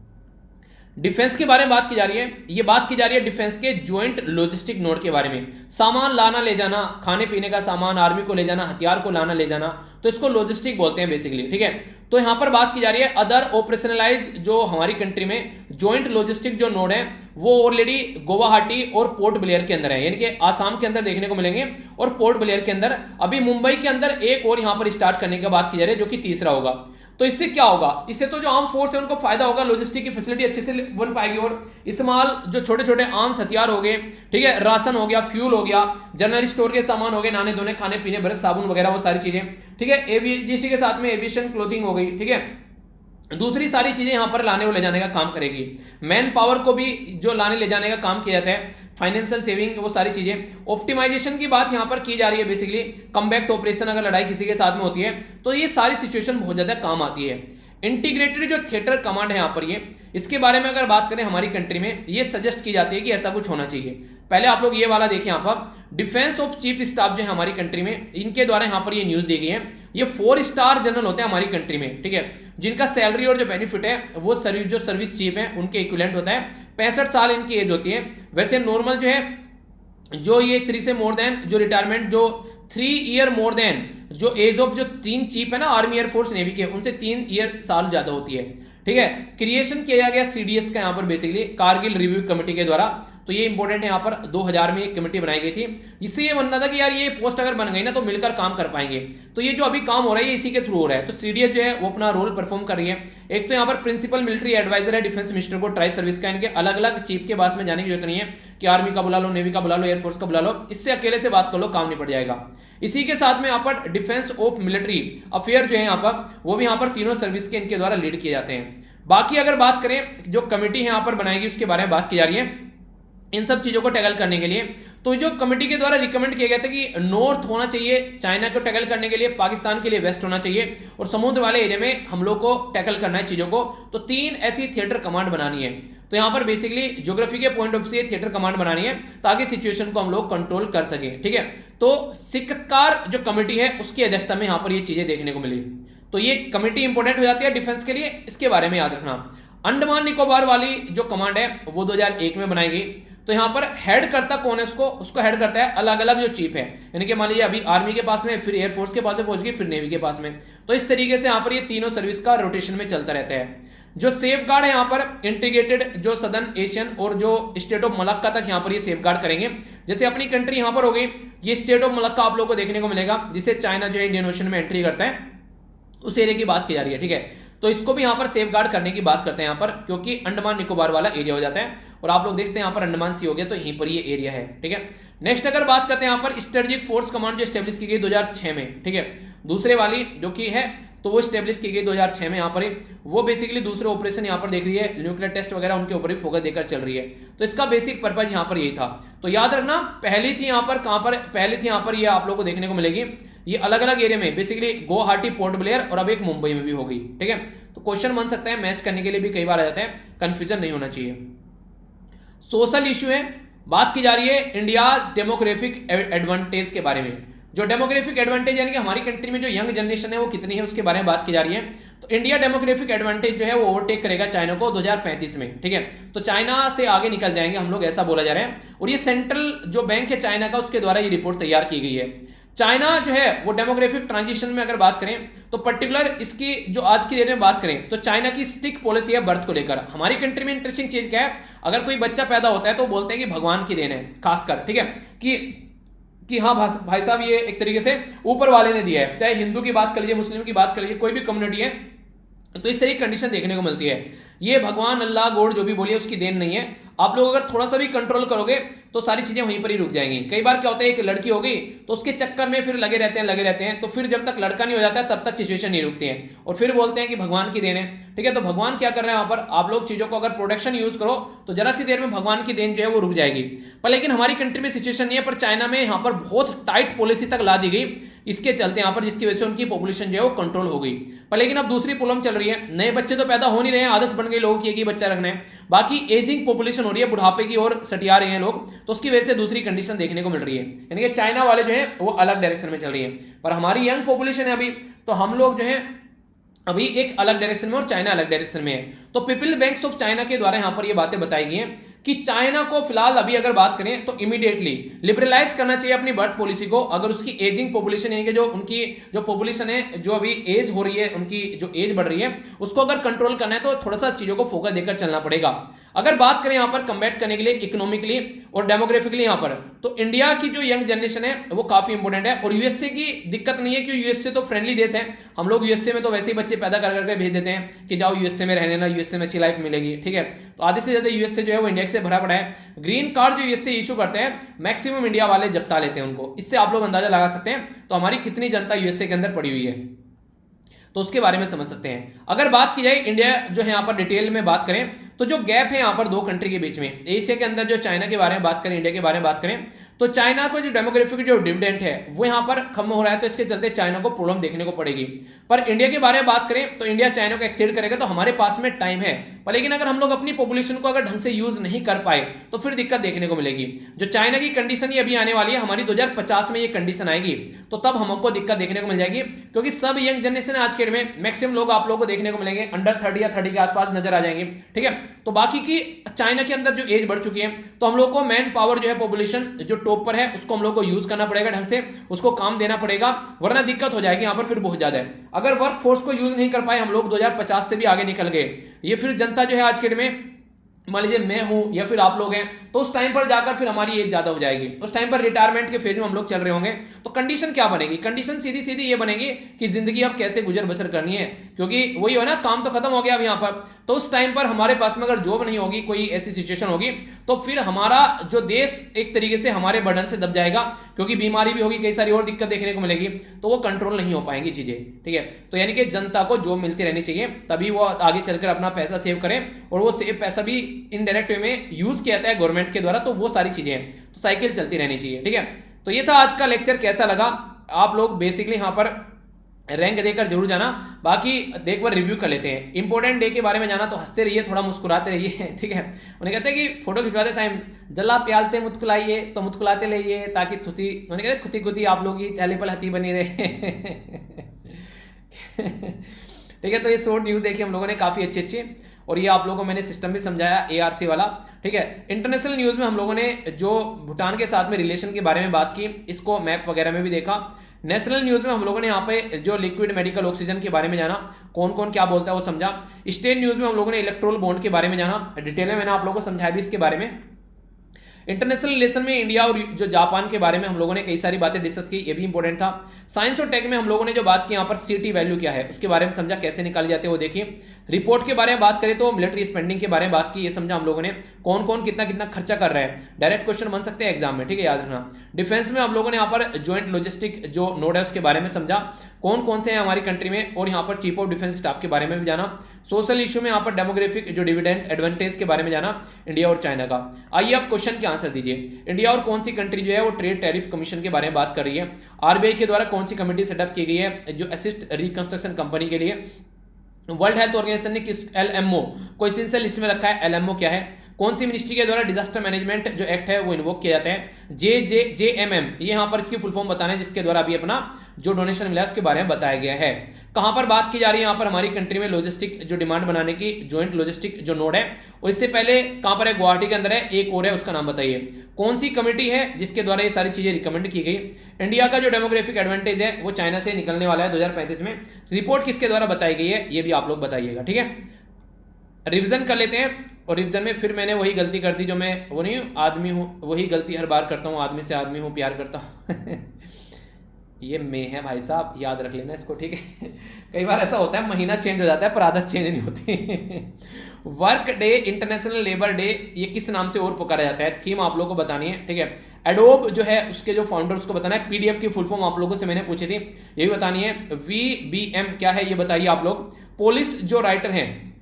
डिफेंस के बारे में बात की जा रही है। ये बात की जा रही है डिफेंस के ज्वाइंट लॉजिस्टिक नोड के बारे में। सामान लाना ले जाना, खाने पीने का सामान आर्मी को ले जाना, हथियार को लाना ले जाना, तो इसको लॉजिस्टिक बोलते हैं बेसिकली, ठीक है। तो यहां पर बात की जा रही है अदर ऑपरेशनलाइज, जो हमारी कंट्री में ज्वाइंट लॉजिस्टिक जो नोड है वो ऑलरेडी गुवाहाटी और पोर्ट ब्लेयर के अंदर है, यानी कि आसाम के अंदर देखने को मिलेंगे और पोर्ट ब्लेयर के अंदर। अभी मुंबई के अंदर एक और यहां पर स्टार्ट करने की बात की जा रही है, जो कि तीसरा होगा। तो इससे क्या होगा, इससे तो जो आर्म फोर्स है उनको फायदा होगा, लॉजिस्टिक की फैसिलिटी अच्छे से बन पाएगी, और इस्तेमाल जो छोटे छोटे आर्म्स हथियार हो गए, ठीक है, राशन हो गया, फ्यूल हो गया, जनरल स्टोर के सामान हो गए, नहाने धोने, खाने पीने, ब्रश, साबुन वगैरह, वो सारी चीजें, ठीक है। एवीएशन के साथ में एविएशन क्लोथिंग हो गई, ठीक है। दूसरी सारी चीजें यहां पर लाने और ले जाने का काम करेगी। मैन पावर को भी जो लाने ले जाने का काम किया जाता है, फाइनेंशियल सेविंग, वो सारी चीजें। ऑप्टिमाइजेशन की बात यहां पर की जा रही है बेसिकली। कम्बैक्ट ऑपरेशन, अगर लड़ाई किसी के साथ में होती है तो ये सारी सिचुएशन बहुत ज्यादा काम आती है। इंटीग्रेटेड जो थिएटर कमांड है यहां पर, ये इसके बारे में अगर बात करें हमारी कंट्री में, ये सजेस्ट की जाती है कि ऐसा कुछ होना चाहिए। पहले आप लोग ये वाला देखें, यहां पर डिफेंस ऑफ चीफ स्टाफ जो है हमारी कंट्री में, इनके द्वारा यहां पर ये न्यूज दी गई है। ये 4 स्टार जनरल होते हैं हमारी कंट्री में, ठीक है, जिनका सैलरी और जो बेनिफिट है वो सर्विस चीफ है उनके इक्विवेलेंट होता है। 65 साल इनकी एज होती है। वैसे नॉर्मल जो है, जो ये 3 से मोर देन, जो रिटायरमेंट, जो 3 ईयर मोर देन, जो एज ऑफ जो 3 चीफ है ना आर्मी, एयरफोर्स, नेवी के, उनसे 3 ईयर साल ज्यादा होती है, ठीक है। क्रिएशन किया गया सीडीएस का यहां पर बेसिकली कारगिल रिव्यू कमेटी के द्वारा। तो ये इंपॉर्टेंट है, यहां पर 2000 में एक कमेटी बनाई गई थी। इससे ये बनता था कि यार ये पोस्ट अगर बन गई ना तो मिलकर काम कर पाएंगे। तो ये जो अभी काम हो रहा है ये इसी के थ्रू हो रहा है। तो सीडीएस जो है वो अपना रोल परफॉर्म कर रही है। एक तो यहाँ पर प्रिंसिपल मिलिट्री एडवाइजर है डिफेंस मिनिस्टर को, ट्राई सर्विस का, इनके अलग अलग चीफ के पास में जाने की जरूरत नहीं है कि आर्मी का बुला लो, नेवी का बुला लो, एयरफोर्स का बुला लो, इससे अकेले से बात कर लो, काम निपट जाएगा। इसी के साथ में यहाँ पर डिफेंस ऑफ मिलिट्री अफेयर जो है यहाँ पर, वो भी यहाँ पर तीनों सर्विस के इनके द्वारा लीड किए जाते हैं। बाकी अगर बात करें जो कमेटी है यहाँ पर बनाएगी उसके बारे में बात की जा रही है इन सब चीजों को टैकल करने के लिए। तो जो कमेटी के द्वारा रिकमेंड किया गया था कि नॉर्थ होना चाहिए चाइना को टैकल करने के लिए, पाकिस्तान के लिए वेस्ट होना चाहिए, और समुद्र वाले एरिया में हम लोग को टैकल करना है चीजों को। तो 3 ऐसी थिएटर कमांड बनानी है। तो यहां पर बेसिकली ज्योग्राफी के पॉइंट ऑफ से थिएटर कमांड बनानी है ताकि सिचुएशन को हम लोग कंट्रोल कर सके, ठीक है। तो सिक्कार जो कमेटी है उसकी अध्यक्षता में यहां पर ये चीजें देखने को मिली। तो ये कमेटी इंपॉर्टेंट हो जाती है डिफेंस के लिए, इसके बारे में याद रखना। अंडमान निकोबार वाली जो कमांड है वो 2001 में बनाई गई। तो यहां पर हेड करता कौन है, उसको हेड करता है अलग अलग जो चीफ है, यानी कि मान लीजिए अभी आर्मी के पास में, फिर एयरफोर्स के पास में पहुंच गई, फिर नेवी के पास में। तो इस तरीके से यहां पर ये तीनों सर्विस का रोटेशन में चलता रहता है। जो सेफ गार्ड है यहाँ पर इंटीग्रेटेड जो सदर्न एशियन और जो स्टेट ऑफ मलक्का तक यहाँ पर ये सेफ गार्ड करेंगे। जैसे अपनी कंट्री यहाँ पर हो गई, ये स्टेट ऑफ मलक्का आप लोगों को देखने को मिलेगा, जिसे चाइना जो है इंडियन ओशन में एंट्री करता है, उस एरिया की बात की जा रही है, ठीक है। तो इसको भी यहाँ पर सेफ गार्ड करने की बात करते हैं यहाँ पर, क्योंकि अंडमान निकोबार वाला एरिया हो जाता है। और आप लोग देखते हैं यहाँ पर अंडमान सी हो गया, तो यहीं पर ये एरिया है, ठीक है। नेक्स्ट अगर बात करते हैं यहाँ पर स्ट्रेटेजिक फोर्स कमांड जो स्टेब्लिश की गई 2006 में, ठीक है, दूसरे वाली जो कि है, तो वो स्टेब्लिश की गई 2006 में। यहाँ पर वो बेसिकली दूसरे ऑपरेशन यहाँ पर देख रही है, न्यूक्लियर टेस्ट वगैरह उनके ऊपर ही फोकस देकर चल रही है। तो इसका बेसिक पर्पज यहाँ पर यही था। तो याद रखना, पहली थी यहाँ पर, कहां पर पहली थी यहाँ पर, ये आप लोग को देखने को मिलेगी, ये अलग अलग एरिया में बेसिकली गुवाहाटी, पोर्ट ब्लेयर, और अब एक मुंबई में भी होगी, ठीक है। तो क्वेश्चन बन सकता है, मैच करने के लिए भी कई बार आ जाते हैं, कंफ्यूजन नहीं होना चाहिए। सोशल इश्यू है, बात की जा रही है इंडिया डेमोग्राफिक एडवांटेज के बारे में। जो डेमोग्राफिक एडवांटेज यानी कि हमारी कंट्री में जो यंग जनरेशन है वो कितनी है उसके बारे में बात की जा रही है। तो इंडिया डेमोग्राफिक एडवांटेज जो है वो ओवरटेक करेगा चाइना को 2035 में, ठीक है। तो चाइना से आगे निकल जाएंगे हम लोग, ऐसा बोला जा रहा है। और ये सेंट्रल जो बैंक है चाइना का, उसके द्वारा ये रिपोर्ट तैयार की गई है। चाइना जो है वो डेमोग्राफिक ट्रांजिशन में अगर बात करें तो पर्टिकुलर इसकी जो आज की डेट में बात करें तो चाइना की स्टिक पॉलिसी है बर्थ को लेकर। हमारी कंट्री में इंटरेस्टिंग चीज क्या है, अगर कोई बच्चा पैदा होता है तो बोलते हैं कि भगवान की देन है, खासकर, ठीक है, कि हाँ भाई साहब ये एक तरीके से ऊपर वाले ने दिया है। चाहे हिंदू की बात कर लीजिए, मुस्लिम की बात कर लीजिए, कोई भी कम्युनिटी है, तो इस तरह की कंडीशन देखने को मिलती है। ये भगवान, अल्लाह, गॉड जो भी बोलिए उसकी देन नहीं है। आप लोग अगर थोड़ा सा भी कंट्रोल करोगे तो सारी चीजें वहीं पर ही रुक जाएंगी। कई बार क्या होता है, एक लड़की हो गई तो उसके चक्कर में फिर लगे रहते हैं, तो फिर जब तक लड़का नहीं हो जाता है तब तक सिचुएशन नहीं रुकती है, और फिर बोलते हैं कि भगवान की देन है, ठीक है। तो भगवान क्या कर रहे हैं यहाँ पर, आप लोग चीजों को अगर प्रोटेक्शन यूज करो तो जरा सी देर में भगवान की देन जो है वो रुक जाएगी। पर लेकिन हमारी कंट्री में सिचुएशन नहीं है, पर चाइना में यहाँ पर बहुत टाइट पॉलिसी तक ला दी गई इसके चलते यहाँ पर, जिसकी वजह से उनकी पॉपुलेशन जो है वो कंट्रोल हो गई। पर लेकिन अब दूसरी प्रॉब्लम चल रही है, नए बच्चे तो पैदा हो नहीं रहे हैं, आदत बन गई लोगों की एक ही बच्चा रखना है, बाकी एजिंग पॉपुलेशन हो रही है, बुढ़ापे की ओर सटिया रहे हैं लोग, तो उसकी वजह से दूसरी कंडीशन देखने को मिल रही है। यानी कि चाइना वाले जो है वो अलग डायरेक्शन में चल रही है, पर हमारी यंग पॉपुलेशन है अभी, तो हम लोग जो है अभी एक अलग डायरेक्शन में और चाइना अलग डायरेक्शन में है। तो पीपल बैंक्स ऑफ चाइना के द्वारा यहां पर ये बातें बताई गई हैं कि चाइना को फिलहाल अभी अगर बात करें तो इमीडिएटली लिबरलाइज करना चाहिए अपनी बर्थ पॉलिसी को। अगर उसकी एजिंग पॉपुलेशन यानी कि जो उनकी जो पॉपुलेशन है, जो अभी एज हो रही है, उनकी जो एज बढ़ रही है, उसको अगर कंट्रोल करना है तो थोड़ा सा चीजों को फोकस देकर चलना पड़ेगा। अगर बात करें यहां पर कम्बैट करने के लिए इकोनॉमिकली और डेमोग्राफिकली यहां पर, तो इंडिया की जो यंग जनरेशन है वो काफी इंपॉर्टेंट है। और यूएसए की दिक्कत नहीं है क्योंकि यूएसए तो फ्रेंडली देश है। हम लोग यूएसए में तो वैसे ही बच्चे पैदा कर करके भेज देते हैं कि जाओ यूएसए में रहने ना, यूएसए में अच्छी लाइफ मिलेगी, ठीक है। तो आधे से ज्यादा यूएसए जो है वो इंडिया से भरा पड़ा है। ग्रीन कार्ड जो यूएसए इशू करते हैं मैक्सिमम इंडिया वाले जपता लेते हैं उनको। इससे आप लोग अंदाजा लगा सकते हैं तो हमारी कितनी जनता यूएसए के अंदर पड़ी हुई है, तो उसके बारे में समझ सकते हैं। अगर बात की जाए इंडिया जो है यहाँ पर डिटेल में बात करें तो जो गैप है यहाँ पर दो कंट्री के बीच में, एशिया के अंदर जो चाइना के बारे में बात करें, इंडिया के बारे में बात करें, तो चाइना को जो डेमोग्राफिक जो डिविडेंड है वो यहाँ पर कम हो रहा है, तो इसके चलते चाइना को प्रॉब्लम देखने को पड़ेगी। पर इंडिया के बारे में बात करें तो इंडिया चाइना को एक्सीड करेगा, तो हमारे पास में टाइम है। पर लेकिन अगर हम लोग अपनी पॉपुलेशन को अगर ढंग से यूज नहीं कर पाए तो फिर दिक्कत देखने को मिलेगी। जो चाइना की कंडीशन ये अभी आने वाली है, हमारी 2050 में ये कंडीशन आएगी, तो तब हमको दिक्कत देखने को मिल जाएगी। क्योंकि सब यंग जनरेशन आज के डेट में मैक्सिमम लोग आप लोगों को देखने को मिलेंगे अंडर 30 या 30 के आसपास नजर आ जाएंगे, ठीक है। तो बाकी की चाइना के अंदर जो एज बढ़ चुकी है, तो हम लोग को मैन पावर जो है पॉपुलेशन जो टॉप पर है उसको हम लोग को यूज करना पड़ेगा ढंग से, उसको काम देना पड़ेगा, वरना दिक्कत हो जाएगी यहाँ पर फिर बहुत ज्यादा है। अगर वर्क फोर्स को यूज नहीं कर पाए हम लोग 2050 से भी आगे निकल गए, ये फिर जनता जो है आज के डेट में, मान लीजिए मैं हूं या फिर आप लोग हैं, तो उस टाइम पर जाकर फिर हमारी एज ज्यादा हो जाएगी, उस टाइम पर रिटायरमेंट के फेज में हम लोग चल रहे होंगे। तो कंडीशन क्या बनेगी? कंडीशन सीधी सीधी ये बनेगी कि जिंदगी अब कैसे गुजर बसर करनी है, क्योंकि वही हो ना, काम तो खत्म हो गया अब यहाँ पर। तो उस टाइम पर हमारे पास में अगर जॉब नहीं होगी, कोई ऐसी सिचुएशन होगी, तो फिर हमारा जो देश एक तरीके से हमारे बर्डन से दब जाएगा, क्योंकि बीमारी भी होगी, कई सारी और दिक्कत देखने को मिलेगी, तो वो कंट्रोल नहीं हो पाएंगी चीजें, ठीक है। तो यानी कि जनता को जॉब मिलती रहनी चाहिए, तभी वो आगे चलकर अपना पैसा सेव करें, और वो सेव पैसा भी इनडायरेक्ट वे में यूज किया जाता है गवर्नमेंट के द्वारा, तो वो सारी चीजें हैं। तो साइकिल चलती रहनी चाहिए, ठीक है। तो ये था आज का लेक्चर, कैसा लगा? आप लोग बेसिकली यहाँ पर रैंक देकर जरूर जाना। बाकी एक बार रिव्यू कर लेते हैं। इंपॉर्टेंट डे के बारे में जाना तो हंसते रहिए, थोड़ा मुस्कुराते रहिए, ठीक है। उन्हें कहते हैं कि फोटो खिंचवाते टाइम जला प्यालते मुस्कुराइए, तो मुस्कुराते रहिए ताकि थुती, उन्हें कहते खुती खुती आप लोग की थैली पर हती बनी रहे। ठीक है। तो ये शॉर्ट न्यूज देखी हम लोगों ने, काफी अच्छे और ये आप लोगों को मैंने सिस्टम भी समझाया ARC वाला, ठीक है। इंटरनेशनल न्यूज में हम लोगों ने जो भूटान के साथ में रिलेशन के बारे में बात की, इसको मैप वगैरह में भी देखा। नेशनल न्यूज में हम लोगों ने यहाँ पे जो लिक्विड मेडिकल ऑक्सीजन के बारे में जाना, कौन कौन क्या बोलता है वो समझा। स्टेट न्यूज में हम लोगों ने इलेक्ट्रोल बॉन्ड के बारे में जाना, डिटेल में मैंने आप लोगों को समझाया भी इसके बारे में। इंटरनेशनल रिलेशन में इंडिया और जो जापान के बारे में हम लोगों ने कई सारी बातें डिस्कस की, ये भी इंपॉर्टेंट था। साइंस और टेक में हम लोगों ने जो बात की यहाँ पर CT वैल्यू क्या है उसके बारे में समझा, कैसे निकाले जाते हैं वो देखिए। रिपोर्ट के बारे में बात करें तो मिलिट्री स्पेंडिंग के बारे में बात की, ये समझा हम लोगों ने, कौन कौन कितना कितना खर्चा कर रहा है। डायरेक्ट क्वेश्चन बन सकते हैं एग्जाम में, ठीक है, याद रखना। डिफेंस में हम लोगों ने यहाँ पर ज्वाइंट लॉजिस्टिक जो नोड है उसके बारे में समझा, कौन कौन से हैं हमारी कंट्री में, और यहाँ पर चीफ ऑफ डिफेंस स्टाफ के बारे में भी जाना। सोशल इशू में यहाँ पर डेमोग्राफिक जो डिविडेंड एडवांटेज के बारे में जाना, इंडिया और चाइना का। आइए आप क्वेश्चन के आंसर दीजिए। इंडिया और कौन सी कंट्री जो है वो ट्रेड टैरिफ कमीशन के बारे में बात कर रही है। RBI के द्वारा कौन सी कमेटी सेटअप की गई है जो असिस्ट रिकंस्ट्रक्शन कंपनी के लिए। वर्ल्ड हेल्थ ऑर्गेनाइजेशन ने किस LMO को एसेंशियल लिस्ट में रखा है, LMO क्या है। कौन सी मिनिस्ट्री के द्वारा डिजास्टर मैनेजमेंट जो एक्ट है वो इन्वोक किया जाता है। JMM, ये यहाँ पर इसकी फुल फॉर्म बताना है, जिसके द्वारा अभी अपना जो डोनेशन मिला है उसके बारे में बताया गया है। कहां पर बात की जा रही है, यहाँ पर हमारी कंट्री में लॉजिस्टिक जो डिमांड बनाने की ज्वाइंट लॉजिस्टिक जो नोड है, और इससे पहले कहां पर है, गुवाहाटी के अंदर है, एक और है, उसका नाम बताइए। कौन सी कमेटी है जिसके द्वारा ये सारी चीजें रिकमेंड की गई। इंडिया का जो डेमोग्राफिक एडवांटेज है वो चाइना से निकलने वाला है 2035 में। रिपोर्ट किसके द्वारा बताई गई है ये भी आप लोग बताइएगा, ठीक है। रिवीजन कर लेते हैं, और रिवीजन में फिर मैंने वही गलती कर दी जो मैं वो नहीं आदमी हूं, वही गलती हर बार करता हूं, आदमी से आदमी हूं, प्यार करता हूं। ये मैं है भाई साहब, याद रख लेना इसको, ठीक है। कई बार ऐसा होता है महीना चेंज हो जाता है पर आदत चेंज नहीं होती। Work day, international labour day, ये किस नाम से और पुकारा जाता है, थीम आप लोगों को बतानी है, ठीक है। एडोब जो है उसके जो फाउंडर उसको बताना है। PDF की फुल फॉर्म आप लोगों से मैंने पूछी थी, ये भी बतानी है। VBM क्या है ये बताइए आप लोग। पुलिस जो राइटर हैं,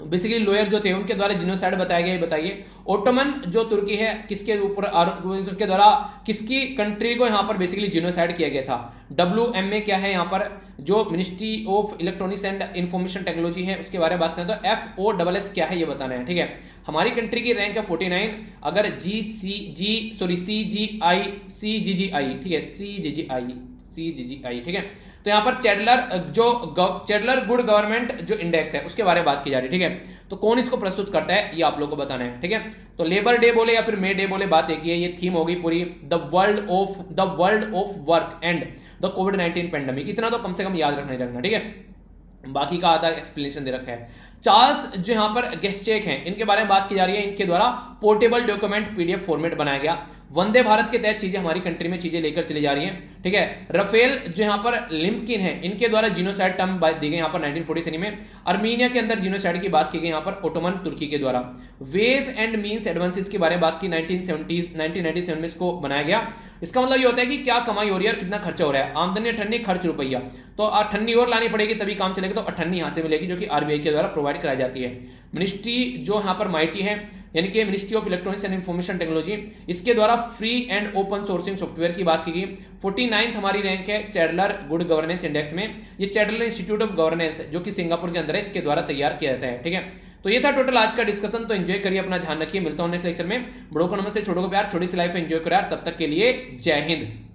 बेसिकली लॉयर जो थे, उनके द्वारा जिनोसाइड बताया गया, बताइए। ओटोमन जो तुर्की है, किसके ऊपर, उसके द्वारा किसकी कंट्री को यहाँ पर बेसिकली जिनोसाइड किया गया था। WMA क्या है यहाँ पर, जो ministry of electronics and information technology है उसके बारे में बात करें तो FOSS क्या है ये बताना है, ठीक है। हमारी कंट्री की रैंक है 49। अगर CGI, ठीक है, CGGI, ठीक है। तो यहाँ पर चैडलर गुड गवर्नमेंट जो इंडेक्स है उसके बारे में बात की जा रही है, ठीक है। तो कौन इसको प्रस्तुत करता है ये आप लोग को बताना है, ठीक है। तो लेबर डे बोले या फिर मे डे बोले, बात एक ही है, ये थीम होगी पूरी, the world of work and the covid pandemic. इतना तो कम से कम याद रखना, ठीक है। बाकी का आधा एक्सप्लेनेशन दे रखा है। चार्ल्स जो यहाँ पर गेस्चेक हैं, इनके बारे में बात की जा रही है, इनके द्वारा पोर्टेबल डॉक्यूमेंट पीडीएफ फॉर्मेट बनाया गया। वंदे भारत के तहत चीजें हमारी कंट्री में चीजें लेकर चली जा रही हैं, ठीक है। रफेल जो यहाँ पर लिम्किन है, इनके द्वारा जीनोसाइड टर्म दी गई यहाँ पर 1943 में। अर्मीनिया के अंदर जीनोसाइड की बात की गई यहाँ पर ओटोमन तुर्की के द्वारा। वेज एंड मीन्स एडवांसेस के बारे में बात की 1997 में इसको बनाया गया। इसका मतलब ये होता है कि क्या कमाई हो रही है और कितना खर्चा हो रहा है, आमदनी अठन्नी खर्च रुपया, तो अठन्नी और लानी पड़ेगी तभी काम चलेगा, तो अठन्नी यहाँ से मिलेगी जो कि आरबीआई के द्वारा प्रोवाइड कराई जाती है। मिनिस्ट्री जो यहाँ पर माइटी है, यानी कि ministry of electronics and information technology, इसके द्वारा free and open sourcing software की बात की गई। 49th हमारी रैंक है चैडलर गुड गवर्नेंस इंडेक्स में। ये चैडलर इंस्टीट्यूट ऑफ गवर्नेंस जो कि सिंगापुर के अंदर है, इसके द्वारा तैयार किया जाता है, ठीक है। तो ये था टोटल आज का डिस्कशन। तो एंजॉय करिए, अपना ध्यान रखिए, मिलता हूं नेक्स्ट लेक्चर में। बड़ों को नमस्ते, छोटों को प्यार, छोटी सी लाइफ एंजॉय करो यार। तब तक के लिए जय हिंद।